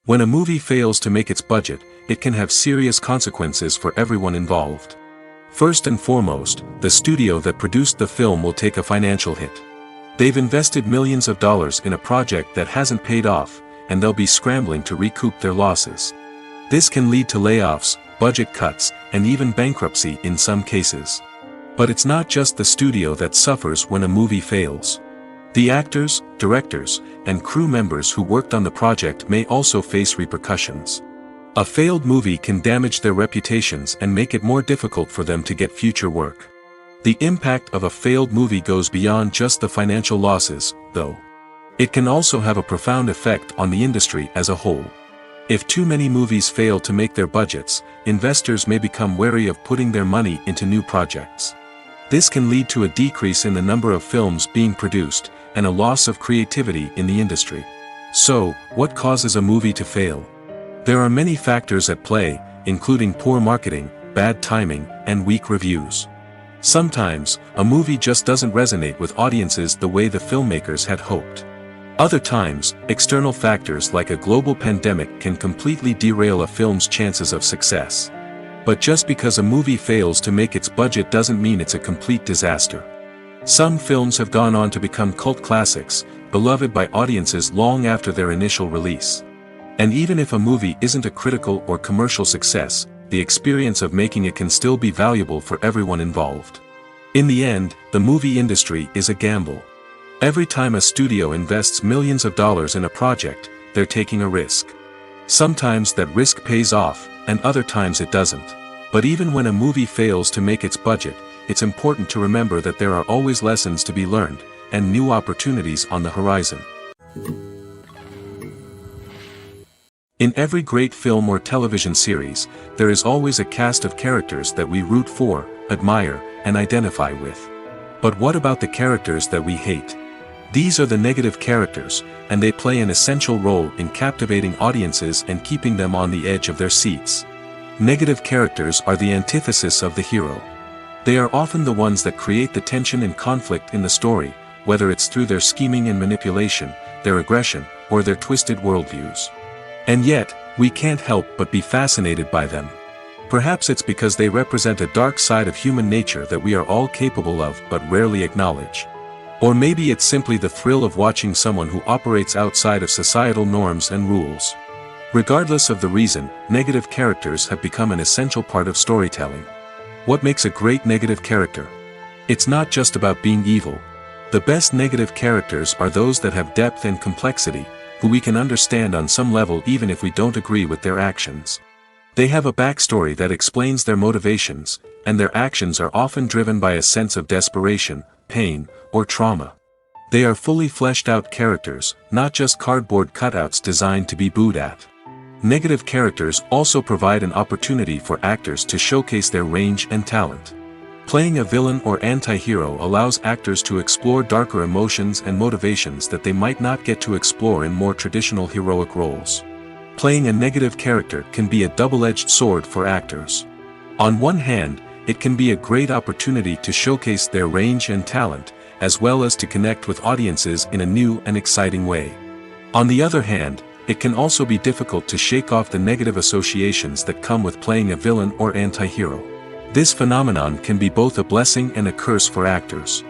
When a movie fails to make its budget, it can have serious consequences for everyone involved. First and foremost, the studio that produced the film will take a financial hit. They've invested millions of dollars in a project that hasn't paid off, and they'll be scrambling to recoup their losses. This can lead to layoffs, budget cuts, and even bankruptcy in some cases. But it's not just the studio that suffers when a movie fails. The actors, directors, and crew members who worked on the project may also face repercussions. A failed movie can damage their reputations and make it more difficult for them to get future work. The impact of a failed movie goes beyond just the financial losses, though. It can also have a profound effect on the industry as a whole. If too many movies fail to make their budgets, investors may become wary of putting their money into new projects. This can lead to a decrease in the number of films being produced, and a loss of creativity in the industry. So, what causes a movie to fail? There are many factors at play, including poor marketing, bad timing, and weak reviews. Sometimes, a movie just doesn't resonate with audiences the way the filmmakers had hoped. Other times, external factors like a global pandemic can completely derail a film's chances of success. But just because a movie fails to make its budget doesn't mean it's a complete disaster. Some films have gone on to become cult classics, beloved by audiences long after their initial release. And even if a movie isn't a critical or commercial success, the experience of making it can still be valuable for everyone involved. In the end, the movie industry is a gamble. Every time a studio invests millions of dollars in a project, they're taking a risk. Sometimes that risk pays off, and other times it doesn't. But even when a movie fails to make its budget, it's important to remember that there are always lessons to be learned, and new opportunities on the horizon. In every great film or television series, there is always a cast of characters that we root for, admire, and identify with. But what about the characters that we hate? These are the negative characters, and they play an essential role in captivating audiences and keeping them on the edge of their seats. Negative characters are the antithesis of the hero. They are often the ones that create the tension and conflict in the story, whether it's through their scheming and manipulation, their aggression, or their twisted worldviews. And yet, we can't help but be fascinated by them. Perhaps it's because they represent a dark side of human nature that we are all capable of but rarely acknowledge. Or maybe it's simply the thrill of watching someone who operates outside of societal norms and rules. Regardless of the reason, negative characters have become an essential part of storytelling. What makes a great negative character? It's not just about being evil. The best negative characters are those that have depth and complexity, who we can understand on some level even if we don't agree with their actions. They have a backstory that explains their motivations, and their actions are often driven by a sense of desperation, pain, or trauma. They are fully fleshed out characters, not just cardboard cutouts designed to be booed at. Negative characters also provide an opportunity for actors to showcase their range and talent. Playing a villain or anti-hero allows actors to explore darker emotions and motivations that they might not get to explore in more traditional heroic roles. Playing a negative character can be a double-edged sword for actors. On one hand, it can be a great opportunity to showcase their range and talent, as well as to connect with audiences in a new and exciting way. On the other hand, it can also be difficult to shake off the negative associations that come with playing a villain or anti-hero. This phenomenon can be both a blessing and a curse for actors.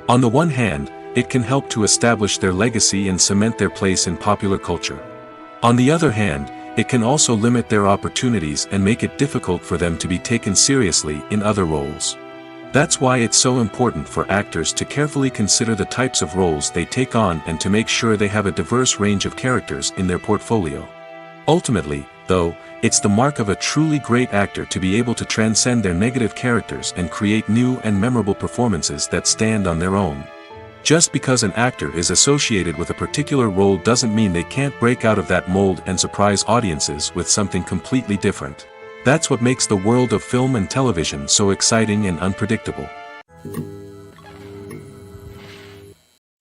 On the one hand, it can help to establish their legacy and cement their place in popular culture. On the other hand, it can also limit their opportunities and make it difficult for them to be taken seriously in other roles. That's why it's so important for actors to carefully consider the types of roles they take on and to make sure they have a diverse range of characters in their portfolio. Ultimately, though, it's the mark of a truly great actor to be able to transcend their negative characters and create new and memorable performances that stand on their own. Just because an actor is associated with a particular role doesn't mean they can't break out of that mold and surprise audiences with something completely different. That's what makes the world of film and television so exciting and unpredictable.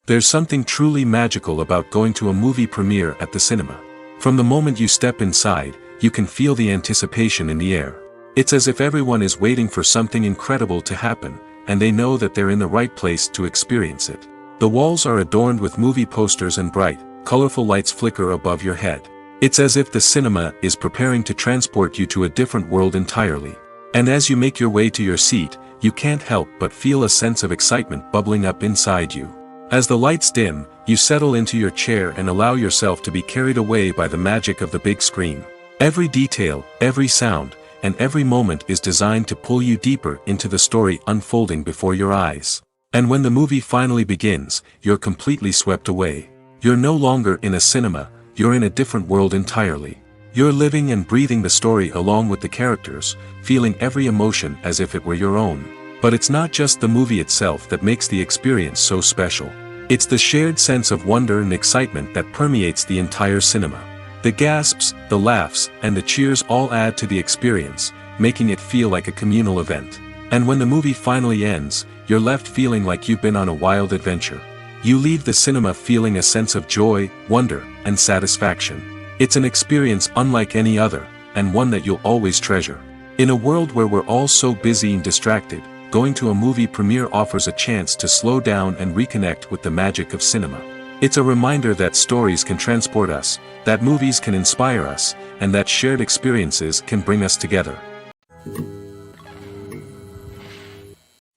There's something truly magical about going to a movie premiere at the cinema. From the moment you step inside, you can feel the anticipation in the air. It's as if everyone is waiting for something incredible to happen, and they know that they're in the right place to experience it. The walls are adorned with movie posters and bright, colorful lights flicker above your head. It's as if the cinema is preparing to transport you to a different world entirely. And as you make your way to your seat, you can't help but feel a sense of excitement bubbling up inside you. As the lights dim, you settle into your chair and allow yourself to be carried away by the magic of the big screen. Every detail, every sound, and every moment is designed to pull you deeper into the story unfolding before your eyes. And when the movie finally begins, you're completely swept away. You're no longer in a cinema, you're in a different world entirely. You're living and breathing the story along with the characters, feeling every emotion as if it were your own. But it's not just the movie itself that makes the experience so special. It's the shared sense of wonder and excitement that permeates the entire cinema. The gasps, the laughs, and the cheers all add to the experience, making it feel like a communal event. And when the movie finally ends, you're left feeling like you've been on a wild adventure. You leave the cinema feeling a sense of joy, wonder, and satisfaction. It's an experience unlike any other, and one that you'll always treasure. In a world where we're all so busy and distracted, going to a movie premiere offers a chance to slow down and reconnect with the magic of cinema. It's a reminder that stories can transport us, that movies can inspire us, and that shared experiences can bring us together.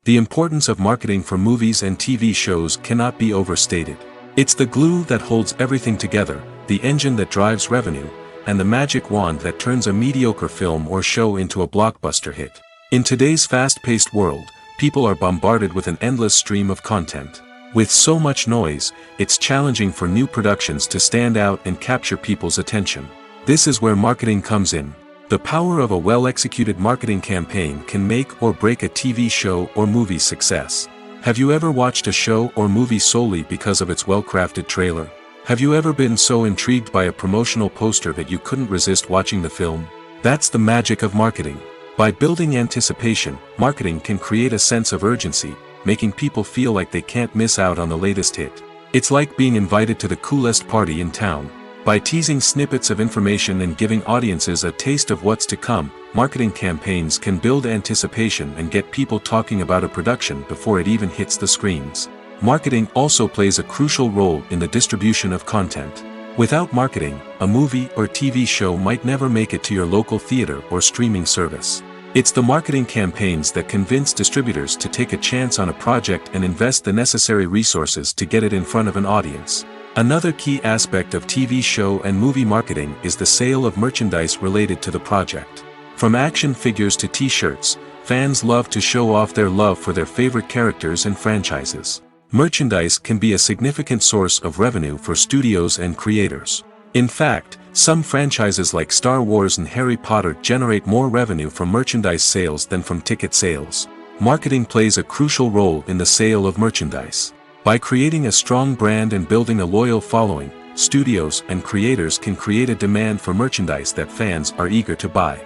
The importance of marketing for movies and TV shows cannot be overstated. It's the glue that holds everything together, the engine that drives revenue, and the magic wand that turns a mediocre film or show into a blockbuster hit. In today's fast-paced world, people are bombarded with an endless stream of content. With so much noise, it's challenging for new productions to stand out and capture people's attention. This is where marketing comes in. The power of a well-executed marketing campaign can make or break a TV show or movie's success. Have you ever watched a show or movie solely because of its well-crafted trailer? Have you ever been so intrigued by a promotional poster that you couldn't resist watching the film? That's the magic of marketing. By building anticipation, marketing can create a sense of urgency, making people feel like they can't miss out on the latest hit. It's like being invited to the coolest party in town. By teasing snippets of information and giving audiences a taste of what's to come, marketing campaigns can build anticipation and get people talking about a production before it even hits the screens. Marketing also plays a crucial role in the distribution of content. Without marketing, a movie or TV show might never make it to your local theater or streaming service. It's the marketing campaigns that convince distributors to take a chance on a project and invest the necessary resources to get it in front of an audience. Another key aspect of TV show and movie marketing is the sale of merchandise related to the project. From action figures to t-shirts, fans love to show off their love for their favorite characters and franchises. Merchandise can be a significant source of revenue for studios and creators. In fact, some franchises like Star Wars and Harry Potter generate more revenue from merchandise sales than from ticket sales. Marketing plays a crucial role in the sale of merchandise. By creating a strong brand and building a loyal following, studios and creators can create a demand for merchandise that fans are eager to buy.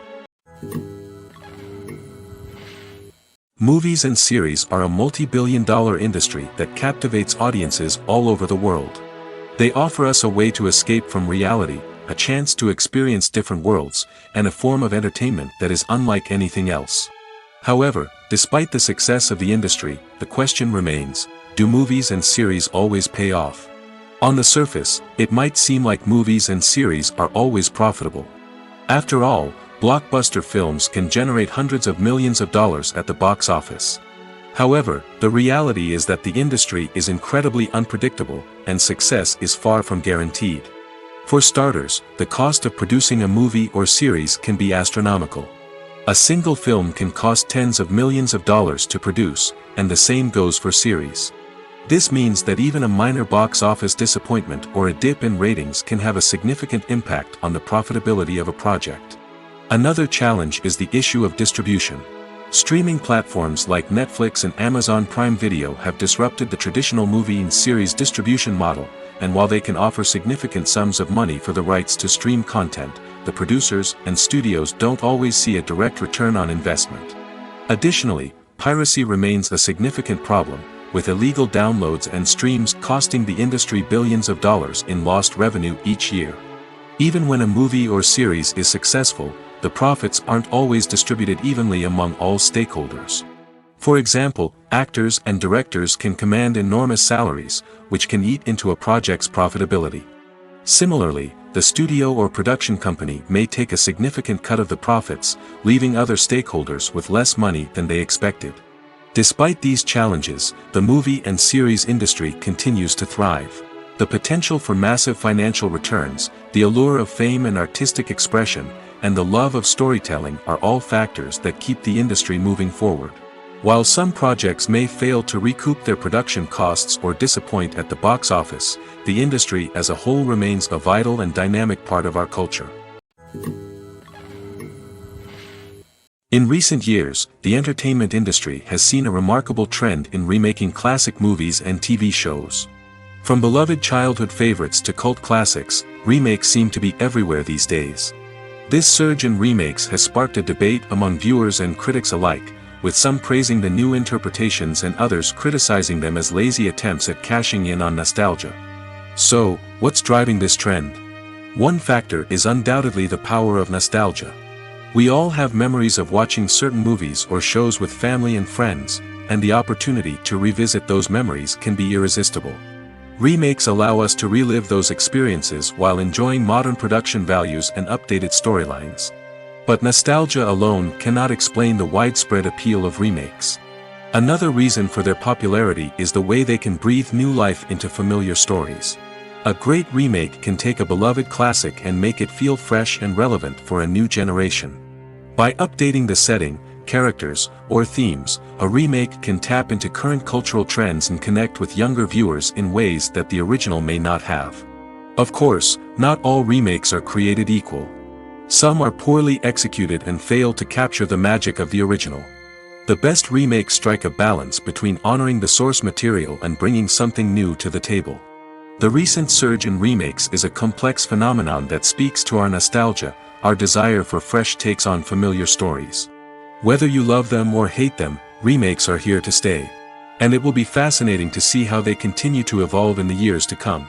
Movies and series are a multi-billion-dollar industry that captivates audiences all over the world. They offer us a way to escape from reality, a chance to experience different worlds, and a form of entertainment that is unlike anything else. However, despite the success of the industry, the question remains: do movies and series always pay off? On the surface, it might seem like movies and series are always profitable. After all, blockbuster films can generate hundreds of millions of dollars at the box office. However, the reality is that the industry is incredibly unpredictable, and success is far from guaranteed. For starters, the cost of producing a movie or series can be astronomical. A single film can cost tens of millions of dollars to produce, and the same goes for series. This means that even a minor box office disappointment or a dip in ratings can have a significant impact on the profitability of a project. Another challenge is the issue of distribution. Streaming platforms like Netflix and Amazon Prime Video have disrupted the traditional movie and series distribution model, and while they can offer significant sums of money for the rights to stream content, the producers and studios don't always see a direct return on investment. Additionally, piracy remains a significant problem, with illegal downloads and streams costing the industry billions of dollars in lost revenue each year. Even when a movie or series is successful, the profits aren't always distributed evenly among all stakeholders. For example, actors and directors can command enormous salaries, which can eat into a project's profitability. Similarly, the studio or production company may take a significant cut of the profits, leaving other stakeholders with less money than they expected. Despite these challenges, the movie and series industry continues to thrive. The potential for massive financial returns, the allure of fame and artistic expression, and the love of storytelling are all factors that keep the industry moving forward. While some projects may fail to recoup their production costs or disappoint at the box office, the industry as a whole remains a vital and dynamic part of our culture. In recent years, the entertainment industry has seen a remarkable trend in remaking classic movies and TV shows. From beloved childhood favorites to cult classics, remakes seem to be everywhere these days. This surge in remakes has sparked a debate among viewers and critics alike, with some praising the new interpretations and others criticizing them as lazy attempts at cashing in on nostalgia. So, what's driving this trend? One factor is undoubtedly the power of nostalgia. We all have memories of watching certain movies or shows with family and friends, and the opportunity to revisit those memories can be irresistible. Remakes allow us to relive those experiences while enjoying modern production values and updated storylines. But nostalgia alone cannot explain the widespread appeal of remakes. Another reason for their popularity is the way they can breathe new life into familiar stories. A great remake can take a beloved classic and make it feel fresh and relevant for a new generation. By updating the setting, characters, or themes, a remake can tap into current cultural trends and connect with younger viewers in ways that the original may not have. Of course, not all remakes are created equal. Some are poorly executed and fail to capture the magic of the original. The best remakes strike a balance between honoring the source material and bringing something new to the table. The recent surge in remakes is a complex phenomenon that speaks to our nostalgia, our desire for fresh takes on familiar stories. Whether you love them or hate them, remakes are here to stay. And it will be fascinating to see how they continue to evolve in the years to come.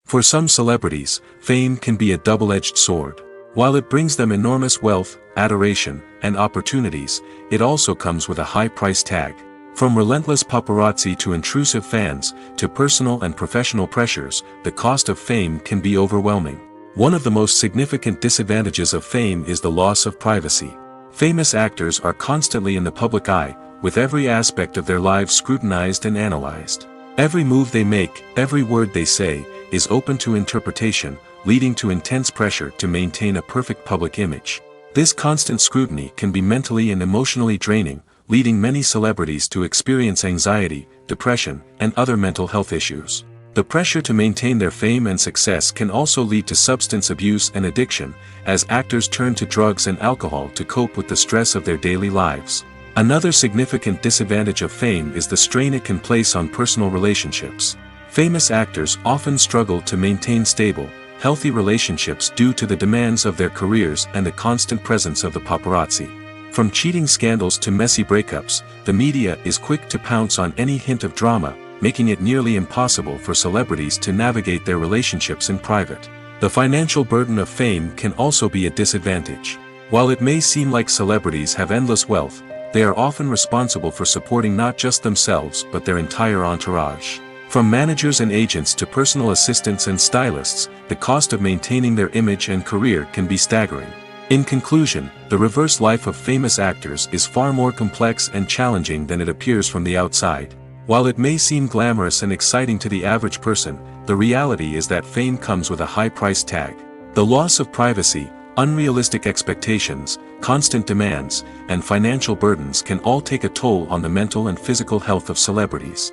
For some celebrities, fame can be a double-edged sword. While it brings them enormous wealth, adoration, and opportunities, it also comes with a high price tag. From relentless paparazzi to intrusive fans, to personal and professional pressures, the cost of fame can be overwhelming. One of the most significant disadvantages of fame is the loss of privacy. Famous actors are constantly in the public eye, with every aspect of their lives scrutinized and analyzed. Every move they make, every word they say, is open to interpretation, leading to intense pressure to maintain a perfect public image. This constant scrutiny can be mentally and emotionally draining, leading many celebrities to experience anxiety, depression, and other mental health issues. The pressure to maintain their fame and success can also lead to substance abuse and addiction, as actors turn to drugs and alcohol to cope with the stress of their daily lives. Another significant disadvantage of fame is the strain it can place on personal relationships. Famous actors often struggle to maintain stable, healthy relationships due to the demands of their careers and the constant presence of the paparazzi. From cheating scandals to messy breakups, the media is quick to pounce on any hint of drama, making it nearly impossible for celebrities to navigate their relationships in private. The financial burden of fame can also be a disadvantage. While it may seem like celebrities have endless wealth, they are often responsible for supporting not just themselves but their entire entourage. From managers and agents to personal assistants and stylists, the cost of maintaining their image and career can be staggering. In conclusion, the reverse life of famous actors is far more complex and challenging than it appears from the outside. While it may seem glamorous and exciting to the average person, the reality is that fame comes with a high price tag. The loss of privacy, unrealistic expectations, constant demands, and financial burdens can all take a toll on the mental and physical health of celebrities.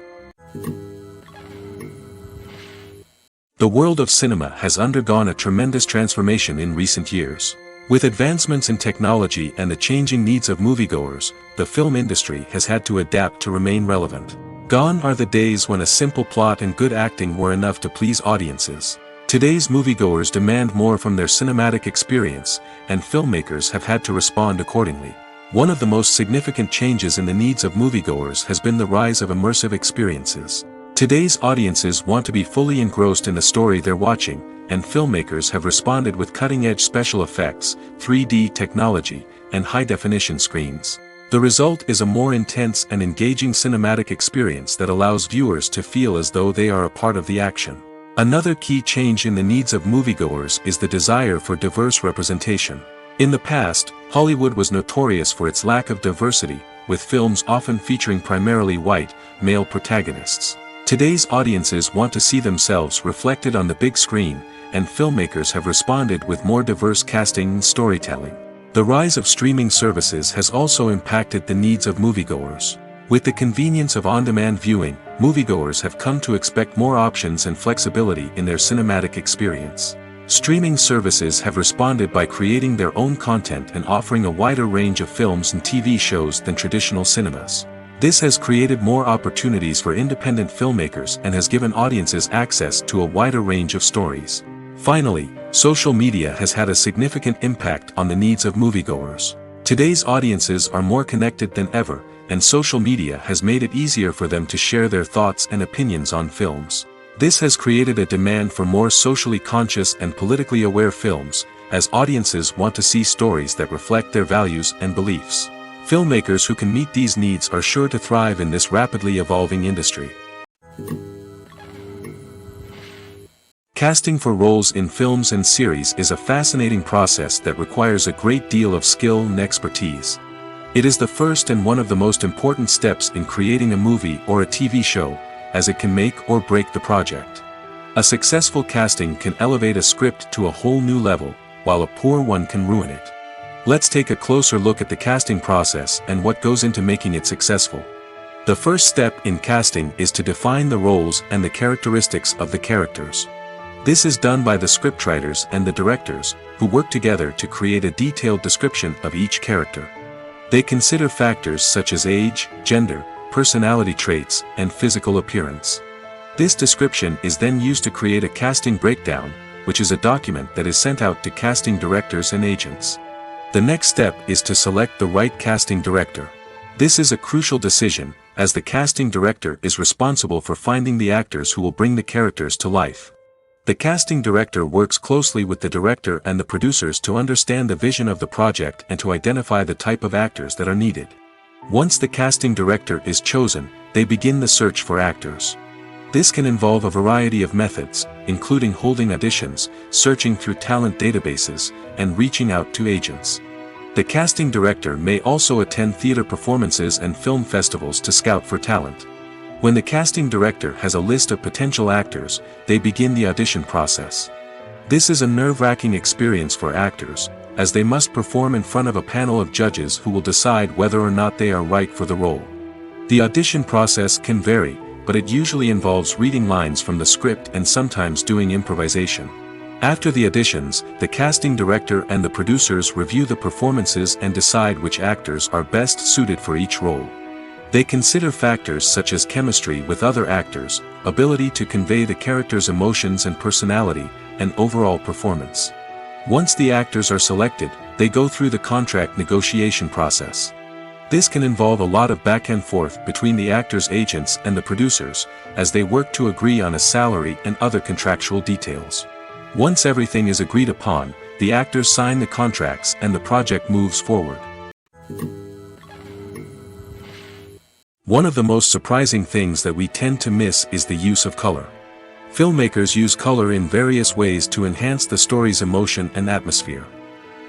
The world of cinema has undergone a tremendous transformation in recent years. With advancements in technology and the changing needs of moviegoers, the film industry has had to adapt to remain relevant. Gone are the days when a simple plot and good acting were enough to please audiences. Today's moviegoers demand more from their cinematic experience, and filmmakers have had to respond accordingly. One of the most significant changes in the needs of moviegoers has been the rise of immersive experiences. Today's audiences want to be fully engrossed in the story they're watching, and filmmakers have responded with cutting-edge special effects, 3D technology, and high-definition screens. The result is a more intense and engaging cinematic experience that allows viewers to feel as though they are a part of the action. Another key change in the needs of moviegoers is the desire for diverse representation. In the past, Hollywood was notorious for its lack of diversity, with films often featuring primarily white, male protagonists. Today's audiences want to see themselves reflected on the big screen, and filmmakers have responded with more diverse casting and storytelling. The rise of streaming services has also impacted the needs of moviegoers. With the convenience of on-demand viewing, moviegoers have come to expect more options and flexibility in their cinematic experience. Streaming services have responded by creating their own content and offering a wider range of films and TV shows than traditional cinemas. This has created more opportunities for independent filmmakers and has given audiences access to a wider range of stories. Finally, social media has had a significant impact on the needs of moviegoers. Today's audiences are more connected than ever, and social media has made it easier for them to share their thoughts and opinions on films. This has created a demand for more socially conscious and politically aware films, as audiences want to see stories that reflect their values and beliefs. Filmmakers who can meet these needs are sure to thrive in this rapidly evolving industry. Casting for roles in films and series is a fascinating process that requires a great deal of skill and expertise. It is the first and one of the most important steps in creating a movie or a TV show, as it can make or break the project. A successful casting can elevate a script to a whole new level, while a poor one can ruin it. Let's take a closer look at the casting process and what goes into making it successful. The first step in casting is to define the roles and the characteristics of the characters. This is done by the scriptwriters and the directors, who work together to create a detailed description of each character. They consider factors such as age, gender, personality traits, and physical appearance. This description is then used to create a casting breakdown, which is a document that is sent out to casting directors and agents. The next step is to select the right casting director. This is a crucial decision, as the casting director is responsible for finding the actors who will bring the characters to life. The casting director works closely with the director and the producers to understand the vision of the project and to identify the type of actors that are needed. Once the casting director is chosen, they begin the search for actors. This can involve a variety of methods, including holding auditions, searching through talent databases, and reaching out to agents. The casting director may also attend theater performances and film festivals to scout for talent. When the casting director has a list of potential actors, they begin the audition process. This is a nerve-wracking experience for actors, as they must perform in front of a panel of judges who will decide whether or not they are right for the role. The audition process can vary, but it usually involves reading lines from the script and sometimes doing improvisation. After the auditions, the casting director and the producers review the performances and decide which actors are best suited for each role. They consider factors such as chemistry with other actors, ability to convey the character's emotions and personality, and overall performance. Once the actors are selected, they go through the contract negotiation process. This can involve a lot of back and forth between the actors' agents and the producers, as they work to agree on a salary and other contractual details. Once everything is agreed upon, the actors sign the contracts and the project moves forward. One of the most surprising things that we tend to miss is the use of color. Filmmakers use color in various ways to enhance the story's emotion and atmosphere.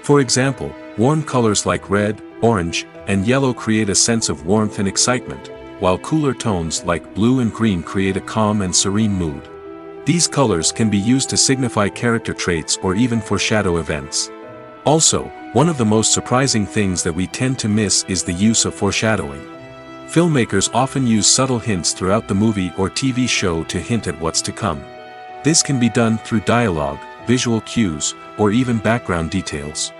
For example, warm colors like red, orange, and yellow create a sense of warmth and excitement, while cooler tones like blue and green create a calm and serene mood. These colors can be used to signify character traits or even foreshadow events. Also, one of the most surprising things that we tend to miss is the use of foreshadowing. Filmmakers often use subtle hints throughout the movie or TV show to hint at what's to come. This can be done through dialogue, visual cues, or even background details.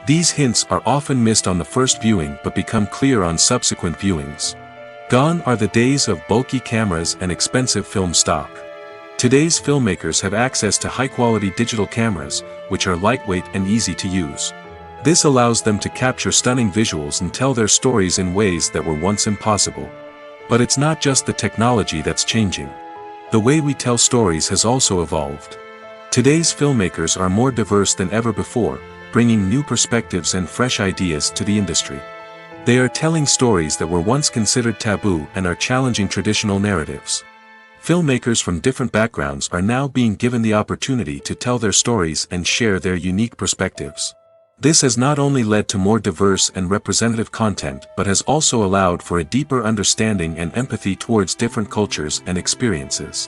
These hints are often missed on the first viewing but become clear on subsequent viewings. Gone are the days of bulky cameras and expensive film stock. Today's filmmakers have access to high-quality digital cameras, which are lightweight and easy to use. This allows them to capture stunning visuals and tell their stories in ways that were once impossible. But it's not just the technology that's changing. The way we tell stories has also evolved. Today's filmmakers are more diverse than ever before, bringing new perspectives and fresh ideas to the industry. They are telling stories that were once considered taboo and are challenging traditional narratives. Filmmakers from different backgrounds are now being given the opportunity to tell their stories and share their unique perspectives. This has not only led to more diverse and representative content but has also allowed for a deeper understanding and empathy towards different cultures and experiences.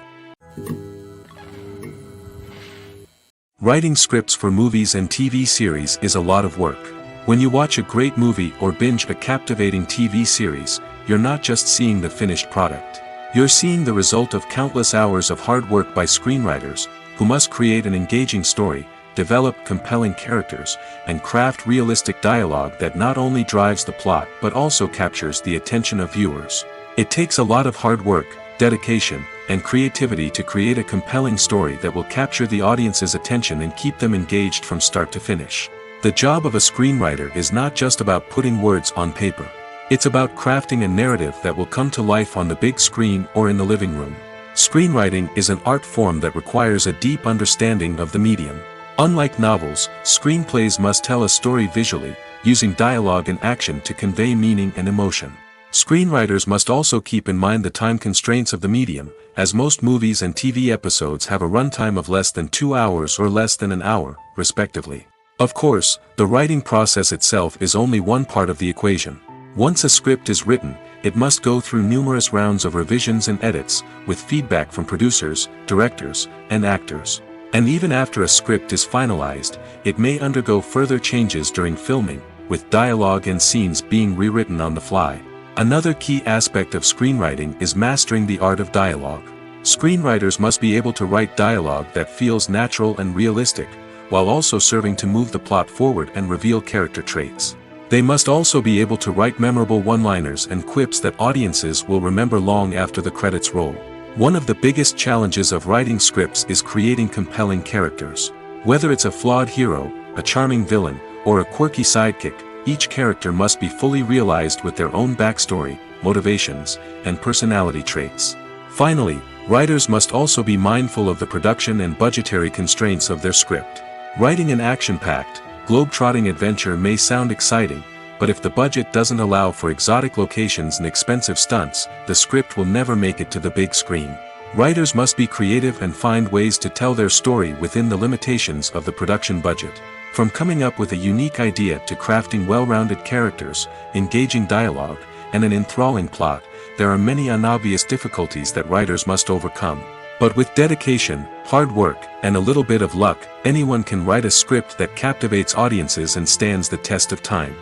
Writing scripts for movies and TV series is a lot of work. When you watch a great movie or binge a captivating TV series, you're not just seeing the finished product. You're seeing the result of countless hours of hard work by screenwriters, who must create an engaging story, develop compelling characters, and craft realistic dialogue that not only drives the plot but also captures the attention of viewers. It takes a lot of hard work, dedication, and creativity to create a compelling story that will capture the audience's attention and keep them engaged from start to finish. The job of a screenwriter is not just about putting words on paper. It's about crafting a narrative that will come to life on the big screen or in the living room. Screenwriting is an art form that requires a deep understanding of the medium. Unlike novels, screenplays must tell a story visually, using dialogue and action to convey meaning and emotion. Screenwriters must also keep in mind the time constraints of the medium, as most movies and TV episodes have a runtime of less than 2 hours or less than an hour, respectively. Of course, the writing process itself is only one part of the equation. Once a script is written, it must go through numerous rounds of revisions and edits, with feedback from producers, directors, and actors. And even after a script is finalized, it may undergo further changes during filming, with dialogue and scenes being rewritten on the fly. Another key aspect of screenwriting is mastering the art of dialogue. Screenwriters must be able to write dialogue that feels natural and realistic, while also serving to move the plot forward and reveal character traits. They must also be able to write memorable one-liners and quips that audiences will remember long after the credits roll. One of the biggest challenges of writing scripts is creating compelling characters. Whether it's a flawed hero, a charming villain, or a quirky sidekick, each character must be fully realized with their own backstory, motivations, and personality traits. Finally, writers must also be mindful of the production and budgetary constraints of their script. Writing an action-packed, globe-trotting adventure may sound exciting, but if the budget doesn't allow for exotic locations and expensive stunts, the script will never make it to the big screen. Writers must be creative and find ways to tell their story within the limitations of the production budget. From coming up with a unique idea to crafting well-rounded characters, engaging dialogue, and an enthralling plot, there are many unobvious difficulties that writers must overcome. But with dedication, hard work, and a little bit of luck, anyone can write a script that captivates audiences and stands the test of time.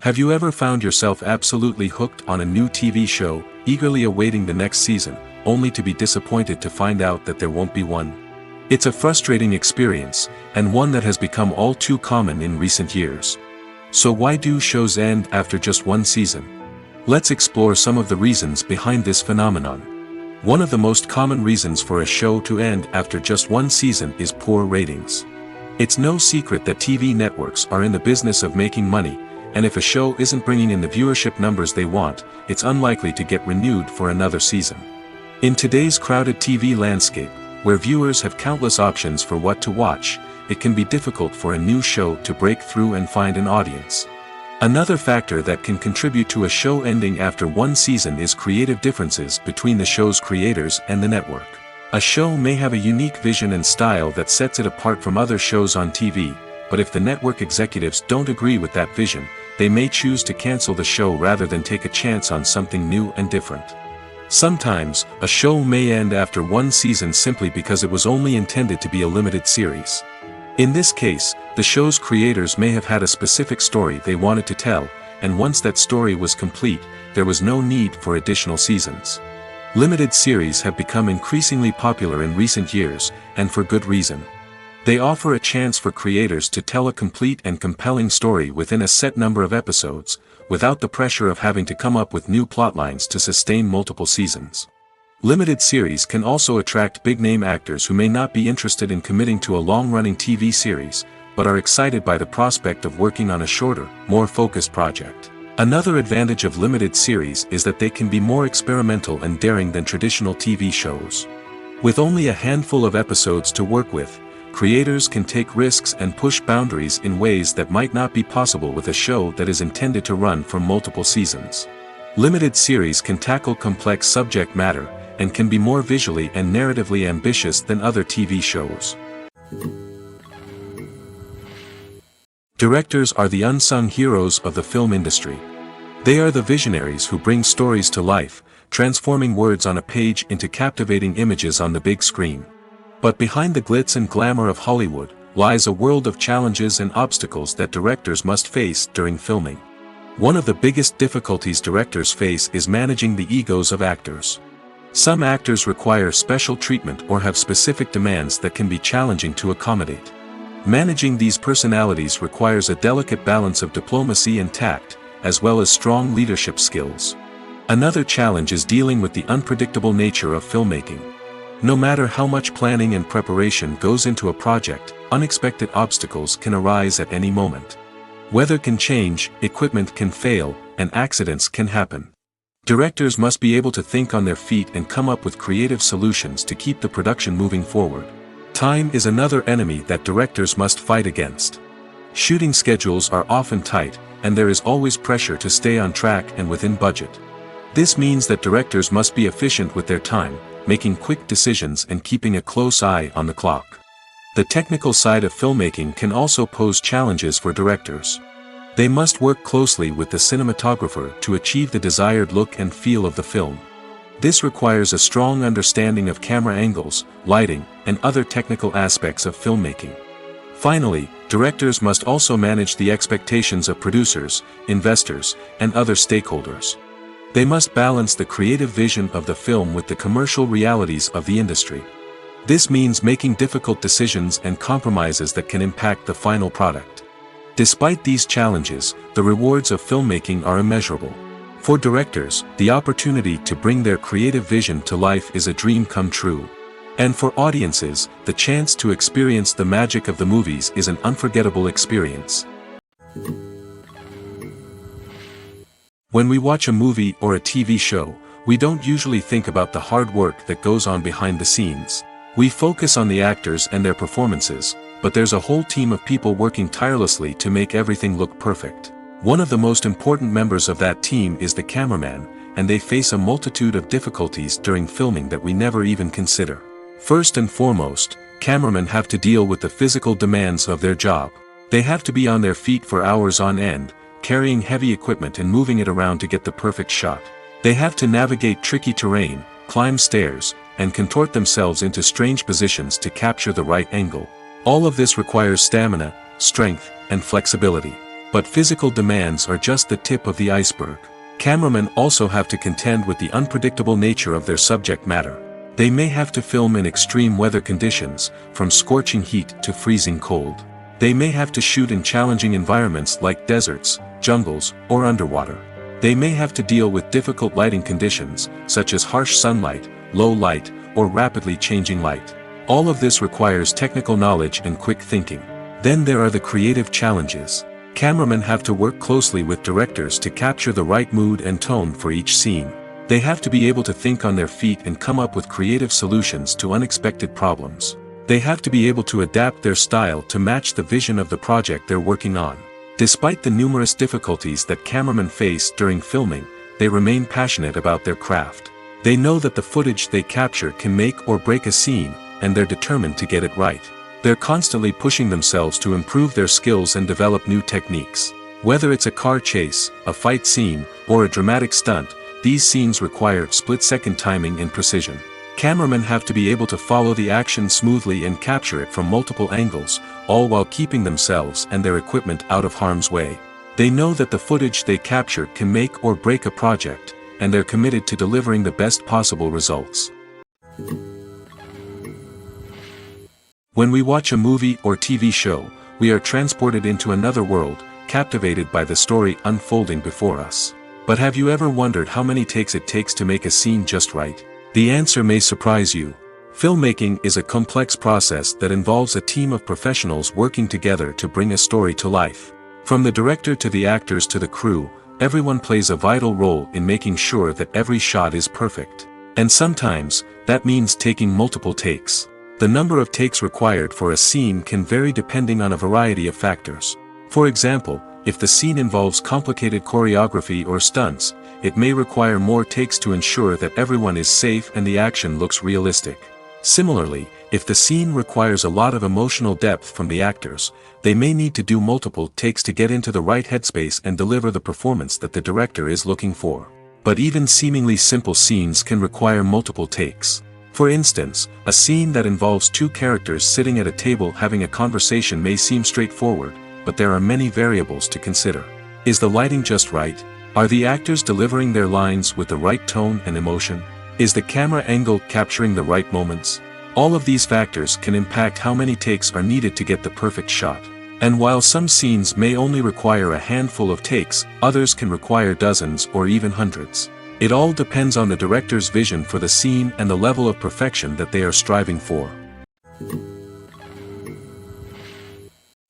Have you ever found yourself absolutely hooked on a new TV show, eagerly awaiting the next season, only to be disappointed to find out that there won't be one? It's a frustrating experience, and one that has become all too common in recent years. So why do shows end after just one season? Let's explore some of the reasons behind this phenomenon. One of the most common reasons for a show to end after just one season is poor ratings. It's no secret that TV networks are in the business of making money, and if a show isn't bringing in the viewership numbers they want, it's unlikely to get renewed for another season. In today's crowded TV landscape, where viewers have countless options for what to watch, it can be difficult for a new show to break through and find an audience. Another factor that can contribute to a show ending after one season is creative differences between the show's creators and the network. A show may have a unique vision and style that sets it apart from other shows on TV, but if the network executives don't agree with that vision, they may choose to cancel the show rather than take a chance on something new and different. Sometimes, a show may end after one season simply because it was only intended to be a limited series. In this case, the show's creators may have had a specific story they wanted to tell, and once that story was complete, there was no need for additional seasons. Limited series have become increasingly popular in recent years, and for good reason. They offer a chance for creators to tell a complete and compelling story within a set number of episodes, without the pressure of having to come up with new plotlines to sustain multiple seasons. Limited series can also attract big-name actors who may not be interested in committing to a long-running TV series, but are excited by the prospect of working on a shorter, more focused project. Another advantage of limited series is that they can be more experimental and daring than traditional TV shows. With only a handful of episodes to work with, creators can take risks and push boundaries in ways that might not be possible with a show that is intended to run for multiple seasons. Limited series can tackle complex subject matter, and can be more visually and narratively ambitious than other TV shows. Directors are the unsung heroes of the film industry. They are the visionaries who bring stories to life, transforming words on a page into captivating images on the big screen. But behind the glitz and glamour of Hollywood, lies a world of challenges and obstacles that directors must face during filming. One of the biggest difficulties directors face is managing the egos of actors. Some actors require special treatment or have specific demands that can be challenging to accommodate. Managing these personalities requires a delicate balance of diplomacy and tact, as well as strong leadership skills. Another challenge is dealing with the unpredictable nature of filmmaking. No matter how much planning and preparation goes into a project, unexpected obstacles can arise at any moment. Weather can change, equipment can fail, and accidents can happen. Directors must be able to think on their feet and come up with creative solutions to keep the production moving forward. Time is another enemy that directors must fight against. Shooting schedules are often tight, and there is always pressure to stay on track and within budget. This means that directors must be efficient with their time, making quick decisions and keeping a close eye on the clock. The technical side of filmmaking can also pose challenges for directors. They must work closely with the cinematographer to achieve the desired look and feel of the film. This requires a strong understanding of camera angles, lighting, and other technical aspects of filmmaking. Finally, directors must also manage the expectations of producers, investors, and other stakeholders. They must balance the creative vision of the film with the commercial realities of the industry. This means making difficult decisions and compromises that can impact the final product. Despite these challenges, the rewards of filmmaking are immeasurable. For directors, the opportunity to bring their creative vision to life is a dream come true. And for audiences, the chance to experience the magic of the movies is an unforgettable experience. When we watch a movie or a TV show, we don't usually think about the hard work that goes on behind the scenes. We focus on the actors and their performances, but there's a whole team of people working tirelessly to make everything look perfect. One of the most important members of that team is the cameraman, and they face a multitude of difficulties during filming that we never even consider. First and foremost, cameramen have to deal with the physical demands of their job. They have to be on their feet for hours on end, carrying heavy equipment and moving it around to get the perfect shot. They have to navigate tricky terrain, climb stairs, and contort themselves into strange positions to capture the right angle. All of this requires stamina, strength, and flexibility. But physical demands are just the tip of the iceberg. Cameramen also have to contend with the unpredictable nature of their subject matter. They may have to film in extreme weather conditions, from scorching heat to freezing cold. They may have to shoot in challenging environments like deserts, jungles, or underwater. They may have to deal with difficult lighting conditions, such as harsh sunlight, low light, or rapidly changing light. All of this requires technical knowledge and quick thinking. Then there are the creative challenges. Cameramen have to work closely with directors to capture the right mood and tone for each scene. They have to be able to think on their feet and come up with creative solutions to unexpected problems. They have to be able to adapt their style to match the vision of the project they're working on. Despite the numerous difficulties that cameramen face during filming, they remain passionate about their craft. They know that the footage they capture can make or break a scene, and they're determined to get it right. They're constantly pushing themselves to improve their skills and develop new techniques. Whether it's a car chase, a fight scene, or a dramatic stunt, these scenes require split-second timing and precision. Cameramen have to be able to follow the action smoothly and capture it from multiple angles, all while keeping themselves and their equipment out of harm's way. They know that the footage they capture can make or break a project, and they're committed to delivering the best possible results. When we watch a movie or TV show, we are transported into another world, captivated by the story unfolding before us. But have you ever wondered how many takes it takes to make a scene just right? The answer may surprise you. Filmmaking is a complex process that involves a team of professionals working together to bring a story to life. From the director to the actors to the crew, everyone plays a vital role in making sure that every shot is perfect. And sometimes, that means taking multiple takes. The number of takes required for a scene can vary depending on a variety of factors. For example, if the scene involves complicated choreography or stunts, it may require more takes to ensure that everyone is safe and the action looks realistic. Similarly, if the scene requires a lot of emotional depth from the actors, they may need to do multiple takes to get into the right headspace and deliver the performance that the director is looking for. But even seemingly simple scenes can require multiple takes. For instance, a scene that involves two characters sitting at a table having a conversation may seem straightforward, but there are many variables to consider. Is the lighting just right? Are the actors delivering their lines with the right tone and emotion? Is the camera angle capturing the right moments? All of these factors can impact how many takes are needed to get the perfect shot. And while some scenes may only require a handful of takes, others can require dozens or even hundreds. It all depends on the director's vision for the scene and the level of perfection that they are striving for.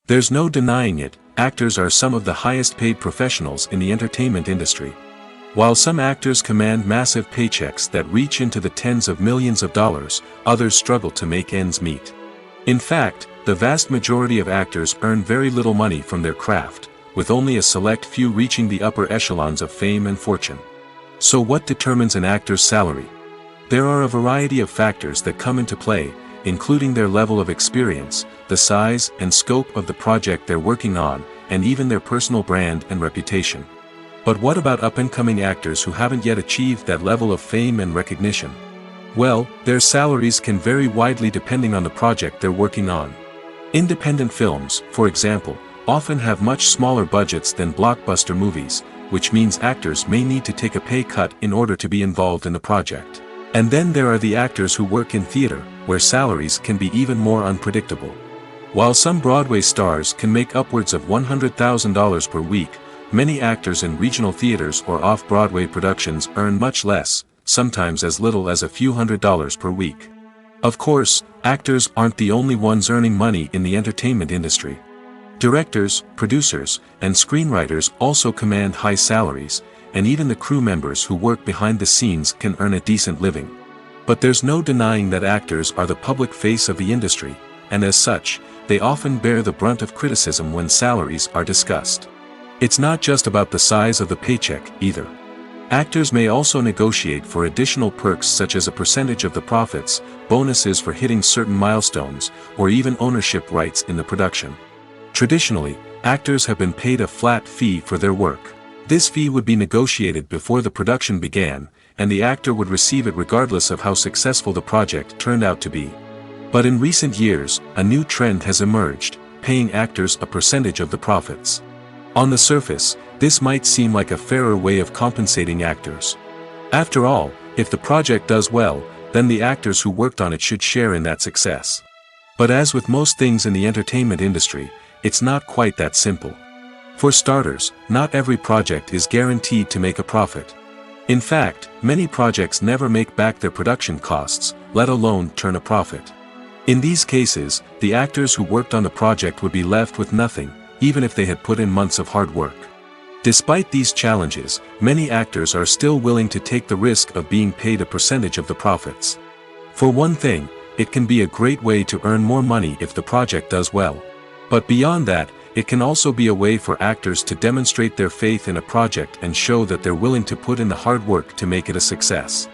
There's no denying it, actors are some of the highest paid professionals in the entertainment industry. While some actors command massive paychecks that reach into the tens of millions of dollars, others struggle to make ends meet. In fact, the vast majority of actors earn very little money from their craft, with only a select few reaching the upper echelons of fame and fortune. So what determines an actor's salary? There are a variety of factors that come into play, including their level of experience, the size and scope of the project they're working on, and even their personal brand and reputation. But what about up-and-coming actors who haven't yet achieved that level of fame and recognition? Well, their salaries can vary widely depending on the project they're working on. Independent films, for example, often have much smaller budgets than blockbuster movies, which means actors may need to take a pay cut in order to be involved in the project. And then there are the actors who work in theater, where salaries can be even more unpredictable. While some Broadway stars can make upwards of $100,000 per week, many actors in regional theaters or off-Broadway productions earn much less, sometimes as little as a few $100s per week. Of course, actors aren't the only ones earning money in the entertainment industry. Directors, producers, and screenwriters also command high salaries, and even the crew members who work behind the scenes can earn a decent living. But there's no denying that actors are the public face of the industry, and as such, they often bear the brunt of criticism when salaries are discussed. It's not just about the size of the paycheck, either. Actors may also negotiate for additional perks such as a percentage of the profits, bonuses for hitting certain milestones, or even ownership rights in the production. Traditionally, actors have been paid a flat fee for their work. This fee would be negotiated before the production began, and the actor would receive it regardless of how successful the project turned out to be. But in recent years, a new trend has emerged, paying actors a percentage of the profits. On the surface, this might seem like a fairer way of compensating actors. After all, if the project does well, then the actors who worked on it should share in that success. But as with most things in the entertainment industry, it's not quite that simple. For starters, not every project is guaranteed to make a profit. In fact, many projects never make back their production costs, let alone turn a profit. In these cases, the actors who worked on the project would be left with nothing, even if they had put in months of hard work. Despite these challenges, many actors are still willing to take the risk of being paid a percentage of the profits. For one thing, it can be a great way to earn more money if the project does well. But beyond that, it can also be a way for actors to demonstrate their faith in a project and show that they're willing to put in the hard work to make it a success.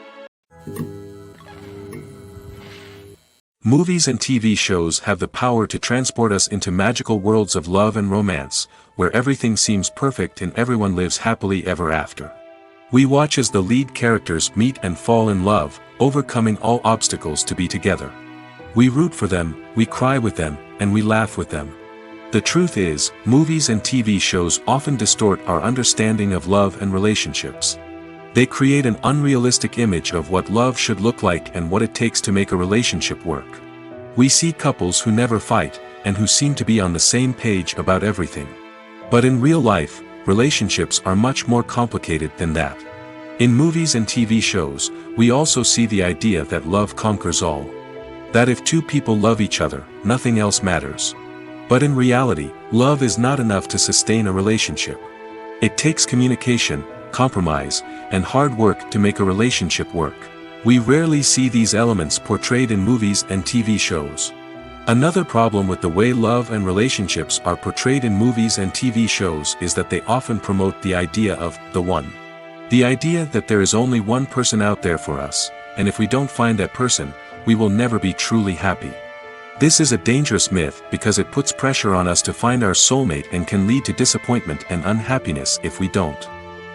Movies and TV shows have the power to transport us into magical worlds of love and romance, where everything seems perfect and everyone lives happily ever after. We watch as the lead characters meet and fall in love, overcoming all obstacles to be together. We root for them, we cry with them, and we laugh with them. The truth is, movies and TV shows often distort our understanding of love and relationships. They create an unrealistic image of what love should look like and what it takes to make a relationship work. We see couples who never fight, and who seem to be on the same page about everything. But in real life, relationships are much more complicated than that. In movies and TV shows, we also see the idea that love conquers all. That if two people love each other, nothing else matters. But in reality, love is not enough to sustain a relationship. It takes communication, compromise, and hard work to make a relationship work. We rarely see these elements portrayed in movies and TV shows. Another problem with the way love and relationships are portrayed in movies and TV shows is that they often promote the idea of the one. The idea that there is only one person out there for us, and if we don't find that person, we will never be truly happy. This is a dangerous myth because it puts pressure on us to find our soulmate and can lead to disappointment and unhappiness if we don't.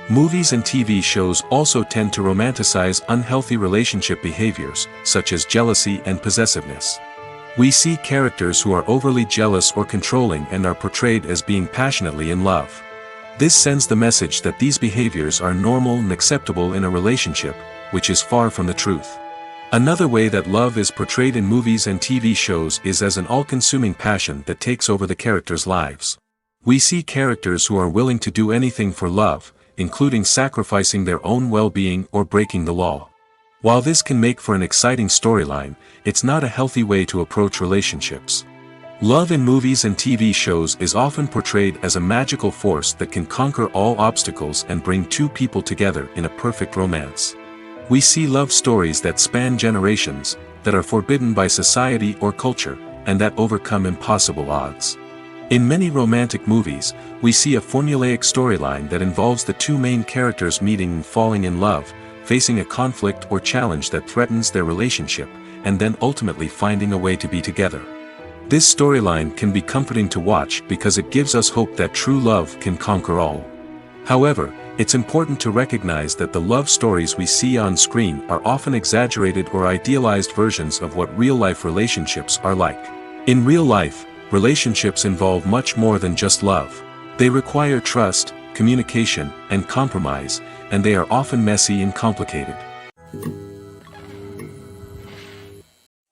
Movies and TV shows also tend to romanticize unhealthy relationship behaviors, such as jealousy and possessiveness. We see characters who are overly jealous or controlling and are portrayed as being passionately in love. This sends the message that these behaviors are normal and acceptable in a relationship, which is far from the truth. Another way that love is portrayed in movies and TV shows is as an all-consuming passion that takes over the characters' lives. We see characters who are willing to do anything for love, including sacrificing their own well-being or breaking the law. While this can make for an exciting storyline, it's not a healthy way to approach relationships. Love in movies and TV shows is often portrayed as a magical force that can conquer all obstacles and bring two people together in a perfect romance. We see love stories that span generations, that are forbidden by society or culture, and that overcome impossible odds. In many romantic movies, we see a formulaic storyline that involves the two main characters meeting and falling in love, facing a conflict or challenge that threatens their relationship, and then ultimately finding a way to be together. This storyline can be comforting to watch because it gives us hope that true love can conquer all. However, it's important to recognize that the love stories we see on screen are often exaggerated or idealized versions of what real-life relationships are like. In real life, relationships involve much more than just love. They require trust, communication, and compromise, and they are often messy and complicated.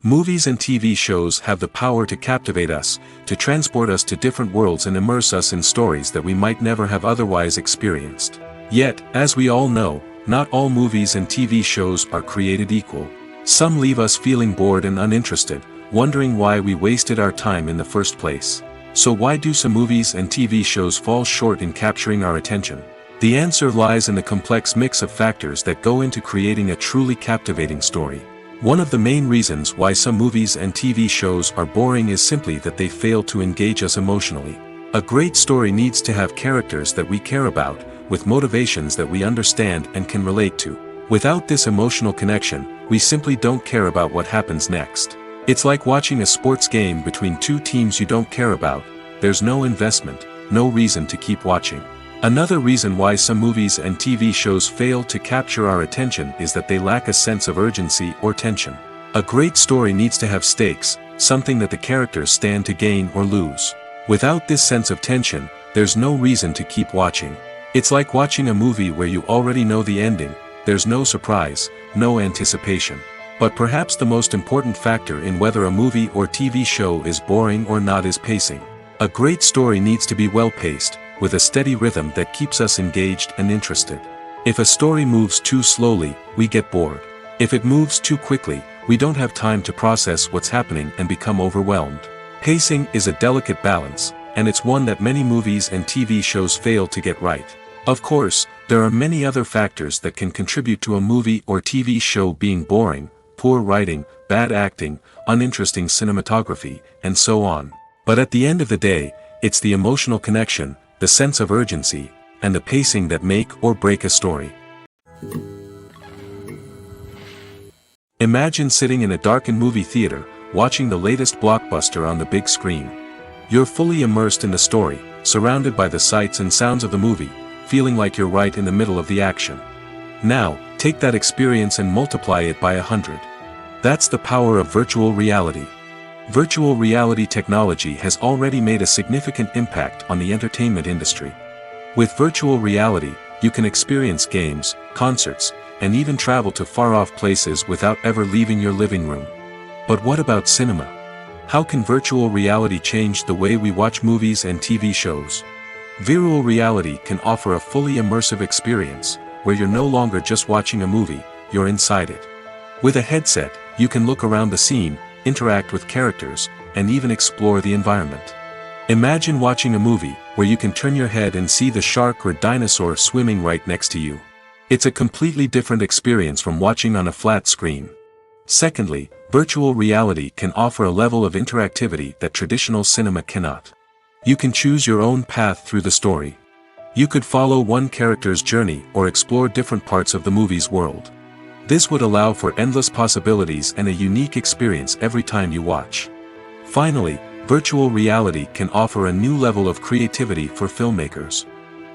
Movies and TV shows have the power to captivate us, to transport us to different worlds and immerse us in stories that we might never have otherwise experienced. Yet, as we all know, not all movies and TV shows are created equal. Some leave us feeling bored and uninterested, wondering why we wasted our time in the first place. So why do some movies and TV shows fall short in capturing our attention? The answer lies in the complex mix of factors that go into creating a truly captivating story. One of the main reasons why some movies and TV shows are boring is simply that they fail to engage us emotionally. A great story needs to have characters that we care about, with motivations that we understand and can relate to. Without this emotional connection, we simply don't care about what happens next. It's like watching a sports game between two teams you don't care about. There's no investment, no reason to keep watching. Another reason why some movies and TV shows fail to capture our attention is that they lack a sense of urgency or tension. A great story needs to have stakes, something that the characters stand to gain or lose. Without this sense of tension, there's no reason to keep watching. It's like watching a movie where you already know the ending. There's no surprise, no anticipation. But perhaps the most important factor in whether a movie or TV show is boring or not is pacing. A great story needs to be well-paced, with a steady rhythm that keeps us engaged and interested. If a story moves too slowly, we get bored. If it moves too quickly, we don't have time to process what's happening and become overwhelmed. Pacing is a delicate balance, and it's one that many movies and TV shows fail to get right. Of course, there are many other factors that can contribute to a movie or TV show being boring: poor writing, bad acting, uninteresting cinematography, and so on. But at the end of the day, it's the emotional connection, the sense of urgency, and the pacing that make or break a story. Imagine sitting in a darkened movie theater, watching the latest blockbuster on the big screen. You're fully immersed in the story, surrounded by the sights and sounds of the movie, feeling like you're right in the middle of the action. Now, take that experience and multiply it by 100. That's the power of virtual reality. Virtual reality technology has already made a significant impact on the entertainment industry. With virtual reality, you can experience games, concerts, and even travel to far-off places without ever leaving your living room. But what about cinema? How can virtual reality change the way we watch movies and TV shows? Virtual reality can offer a fully immersive experience, where you're no longer just watching a movie, you're inside it. With a headset, you can look around the scene, interact with characters, and even explore the environment. Imagine watching a movie where you can turn your head and see the shark or dinosaur swimming right next to you. It's a completely different experience from watching on a flat screen. Secondly, virtual reality can offer a level of interactivity that traditional cinema cannot. You can choose your own path through the story. You could follow one character's journey or explore different parts of the movie's world. This would allow for endless possibilities and a unique experience every time you watch. Finally, virtual reality can offer a new level of creativity for filmmakers.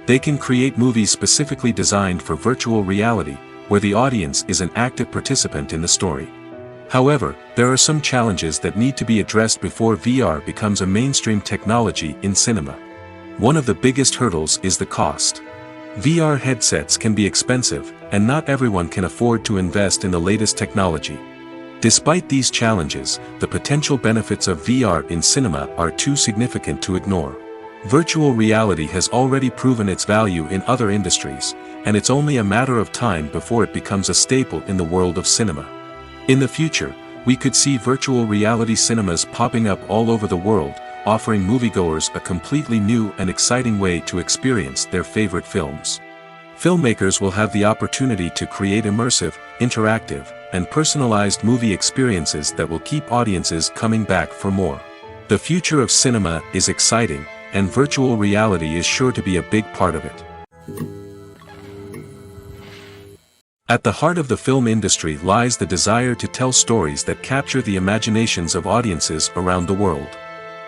They can create movies specifically designed for virtual reality, where the audience is an active participant in the story. However, there are some challenges that need to be addressed before VR becomes a mainstream technology in cinema. One of the biggest hurdles is the cost. VR headsets can be expensive, and not everyone can afford to invest in the latest technology. Despite these challenges, the potential benefits of VR in cinema are too significant to ignore. Virtual reality has already proven its value in other industries, and it's only a matter of time before it becomes a staple in the world of cinema. In the future, we could see virtual reality cinemas popping up all over the world, offering moviegoers a completely new and exciting way to experience their favorite films. Filmmakers will have the opportunity to create immersive, interactive, and personalized movie experiences that will keep audiences coming back for more. The future of cinema is exciting, and virtual reality is sure to be a big part of it. At the heart of the film industry lies the desire to tell stories that capture the imaginations of audiences around the world.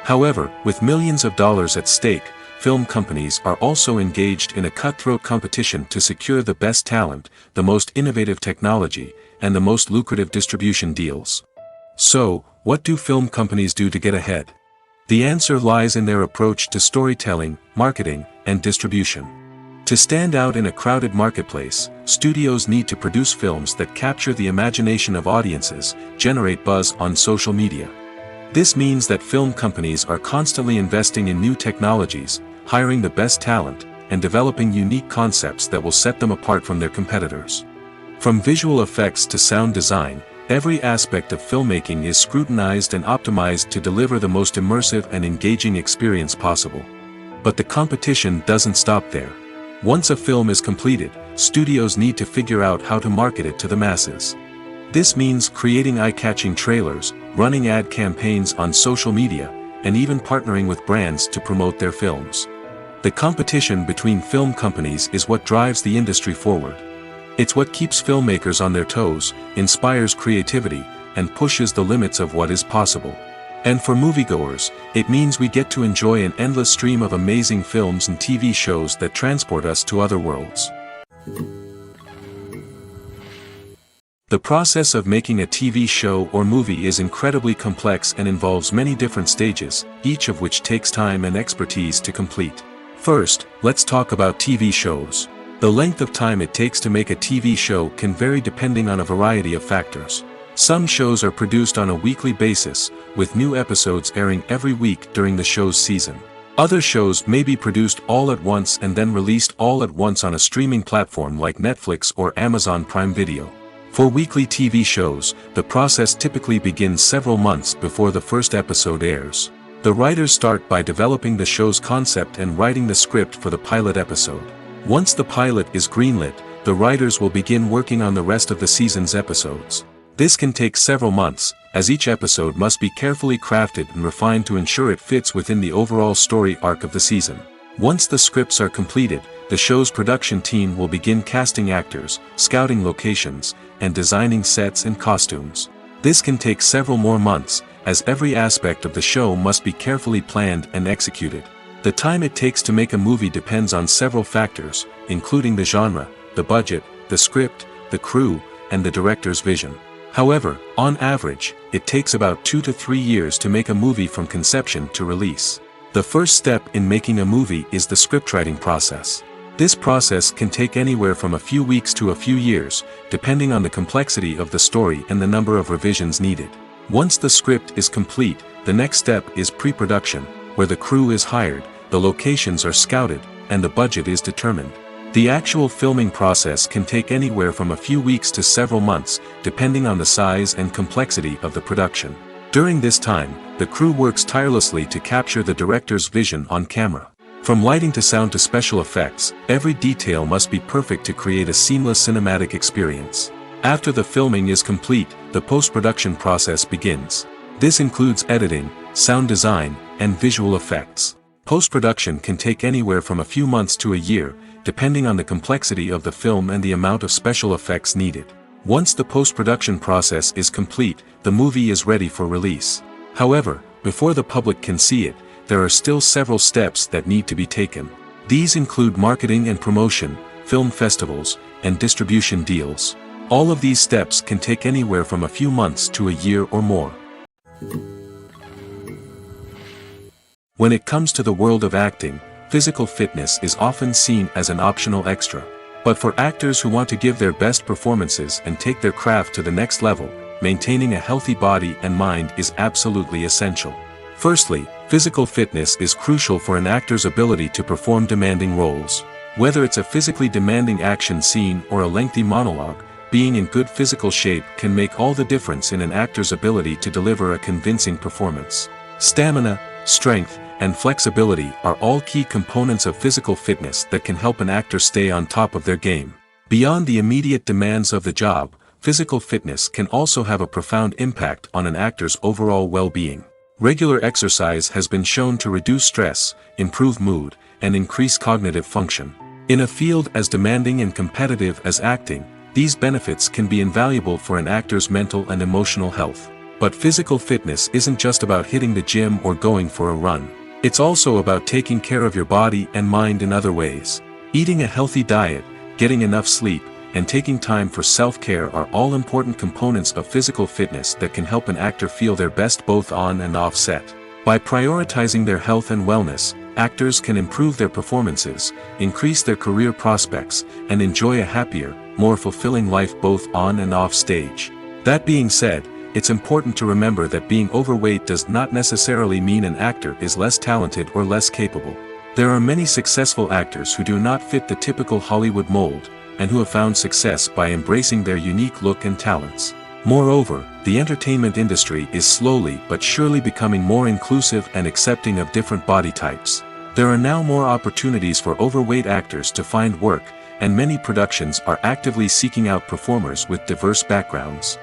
However, with millions of dollars at stake, film companies are also engaged in a cutthroat competition to secure the best talent, the most innovative technology, and the most lucrative distribution deals. So, what do film companies do to get ahead? The answer lies in their approach to storytelling, marketing, and distribution. To stand out in a crowded marketplace, studios need to produce films that capture the imagination of audiences, generate buzz on social media. This means that film companies are constantly investing in new technologies, hiring the best talent, and developing unique concepts that will set them apart from their competitors. From visual effects to sound design, every aspect of filmmaking is scrutinized and optimized to deliver the most immersive and engaging experience possible. But the competition doesn't stop there. Once a film is completed, studios need to figure out how to market it to the masses. This means creating eye-catching trailers, running ad campaigns on social media, and even partnering with brands to promote their films. The competition between film companies is what drives the industry forward. It's what keeps filmmakers on their toes, inspires creativity, and pushes the limits of what is possible. And for moviegoers, it means we get to enjoy an endless stream of amazing films and TV shows that transport us to other worlds. The process of making a TV show or movie is incredibly complex and involves many different stages, each of which takes time and expertise to complete. First, let's talk about TV shows. The length of time it takes to make a TV show can vary depending on a variety of factors. Some shows are produced on a weekly basis, with new episodes airing every week during the show's season. Other shows may be produced all at once and then released all at once on a streaming platform like Netflix or Amazon Prime Video. For weekly TV shows, the process typically begins several months before the first episode airs. The writers start by developing the show's concept and writing the script for the pilot episode. Once the pilot is greenlit, the writers will begin working on the rest of the season's episodes. This can take several months, as each episode must be carefully crafted and refined to ensure it fits within the overall story arc of the season. Once the scripts are completed, the show's production team will begin casting actors, scouting locations, and designing sets and costumes. This can take several more months, as every aspect of the show must be carefully planned and executed. The time it takes to make a movie depends on several factors, including the genre, the budget, the script, the crew, and the director's vision. However, on average, it takes about 2 to 3 years to make a movie from conception to release. The first step in making a movie is the scriptwriting process. This process can take anywhere from a few weeks to a few years, depending on the complexity of the story and the number of revisions needed. Once the script is complete, the next step is pre-production, where the crew is hired, the locations are scouted, and the budget is determined. The actual filming process can take anywhere from a few weeks to several months, depending on the size and complexity of the production. During this time, the crew works tirelessly to capture the director's vision on camera. From lighting to sound to special effects, every detail must be perfect to create a seamless cinematic experience. After the filming is complete, the post-production process begins. This includes editing, sound design, and visual effects. Post-production can take anywhere from a few months to a year, depending on the complexity of the film and the amount of special effects needed. Once the post-production process is complete, the movie is ready for release. However, before the public can see it, there are still several steps that need to be taken. These include marketing and promotion, film festivals, and distribution deals. All of these steps can take anywhere from a few months to a year or more. When it comes to the world of acting, physical fitness is often seen as an optional extra. But for actors who want to give their best performances and take their craft to the next level, maintaining a healthy body and mind is absolutely essential. Firstly, physical fitness is crucial for an actor's ability to perform demanding roles. Whether it's a physically demanding action scene or a lengthy monologue, being in good physical shape can make all the difference in an actor's ability to deliver a convincing performance. Stamina, strength, and flexibility are all key components of physical fitness that can help an actor stay on top of their game. Beyond the immediate demands of the job, physical fitness can also have a profound impact on an actor's overall well-being. Regular exercise has been shown to reduce stress, improve mood, and increase cognitive function. In a field as demanding and competitive as acting, these benefits can be invaluable for an actor's mental and emotional health. But physical fitness isn't just about hitting the gym or going for a run. It's also about taking care of your body and mind in other ways. Eating a healthy diet, getting enough sleep, and taking time for self-care are all important components of physical fitness that can help an actor feel their best both on and off set. By prioritizing their health and wellness, actors can improve their performances, increase their career prospects, and enjoy a happier, more fulfilling life both on and off stage. That being said, it's important to remember that being overweight does not necessarily mean an actor is less talented or less capable. There are many successful actors who do not fit the typical Hollywood mold, and who have found success by embracing their unique look and talents. Moreover, the entertainment industry is slowly but surely becoming more inclusive and accepting of different body types. There are now more opportunities for overweight actors to find work, and many productions are actively seeking out performers with diverse backgrounds.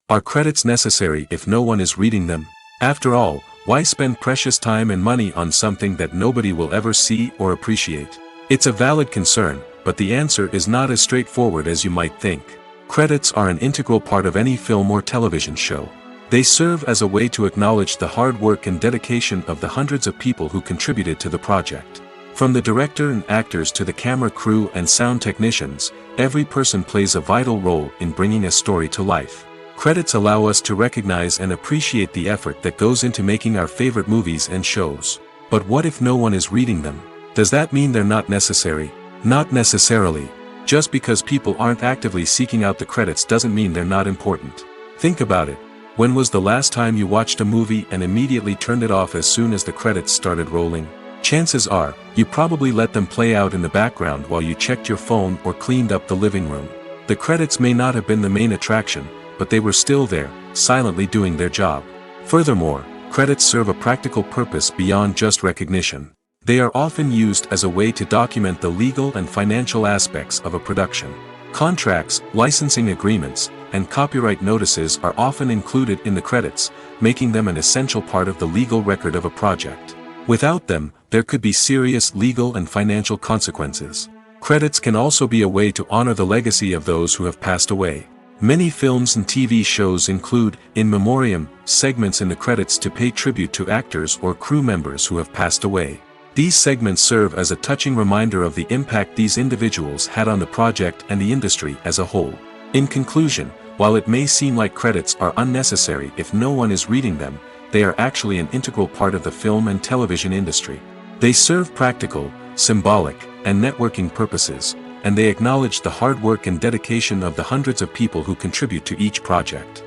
Are credits necessary if no one is reading them? After all, why spend precious time and money on something that nobody will ever see or appreciate? It's a valid concern, but the answer is not as straightforward as you might think. Credits are an integral part of any film or television show. They serve as a way to acknowledge the hard work and dedication of the hundreds of people who contributed to the project. From the director and actors to the camera crew and sound technicians, every person plays a vital role in bringing a story to life. Credits allow us to recognize and appreciate the effort that goes into making our favorite movies and shows. But what if no one is reading them? Does that mean they're not necessary? Not necessarily. Just because people aren't actively seeking out the credits doesn't mean they're not important. Think about it. When was the last time you watched a movie and immediately turned it off as soon as the credits started rolling? Chances are, you probably let them play out in the background while you checked your phone or cleaned up the living room. The credits may not have been the main attraction, but they were still there, silently doing their job. Furthermore, credits serve a practical purpose beyond just recognition. They are often used as a way to document the legal and financial aspects of a production. Contracts, licensing agreements, and copyright notices are often included in the credits, making them an essential part of the legal record of a project. Without them, there could be serious legal and financial consequences. Credits can also be a way to honor the legacy of those who have passed away. Many films and TV shows include, in memoriam, segments in the credits to pay tribute to actors or crew members who have passed away. These segments serve as a touching reminder of the impact these individuals had on the project and the industry as a whole. In conclusion, while it may seem like credits are unnecessary if no one is reading them, they are actually an integral part of the film and television industry. They serve practical, symbolic, and networking purposes, and they acknowledge the hard work and dedication of the hundreds of people who contribute to each project.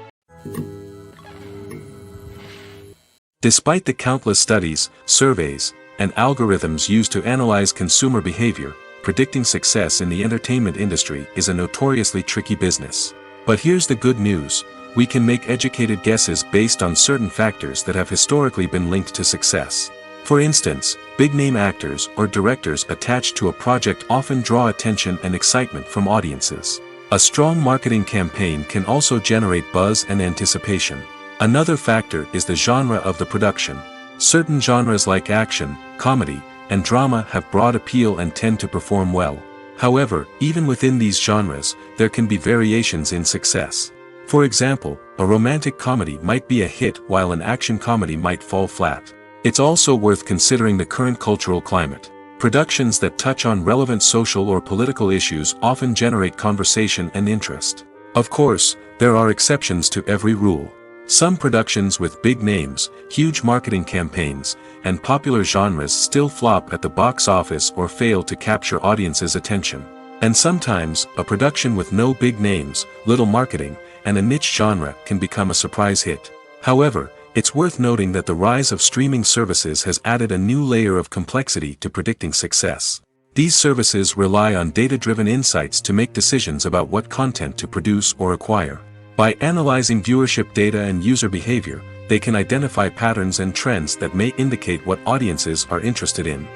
Despite the countless studies, surveys, and algorithms used to analyze consumer behavior, predicting success in the entertainment industry is a notoriously tricky business. But here's the good news: we can make educated guesses based on certain factors that have historically been linked to success. For instance, big-name actors or directors attached to a project often draw attention and excitement from audiences. A strong marketing campaign can also generate buzz and anticipation. Another factor is the genre of the production. Certain genres like action, comedy, and drama have broad appeal and tend to perform well. However, even within these genres, there can be variations in success. For example, a romantic comedy might be a hit while an action comedy might fall flat. It's also worth considering the current cultural climate. Productions that touch on relevant social or political issues often generate conversation and interest. Of course, there are exceptions to every rule. Some productions with big names, huge marketing campaigns, and popular genres still flop at the box office or fail to capture audiences' attention. And sometimes, a production with no big names, little marketing, and a niche genre can become a surprise hit. However, it's worth noting that the rise of streaming services has added a new layer of complexity to predicting success. These services rely on data-driven insights to make decisions about what content to produce or acquire. By analyzing viewership data and user behavior, they can identify patterns and trends that may indicate what audiences are interested in.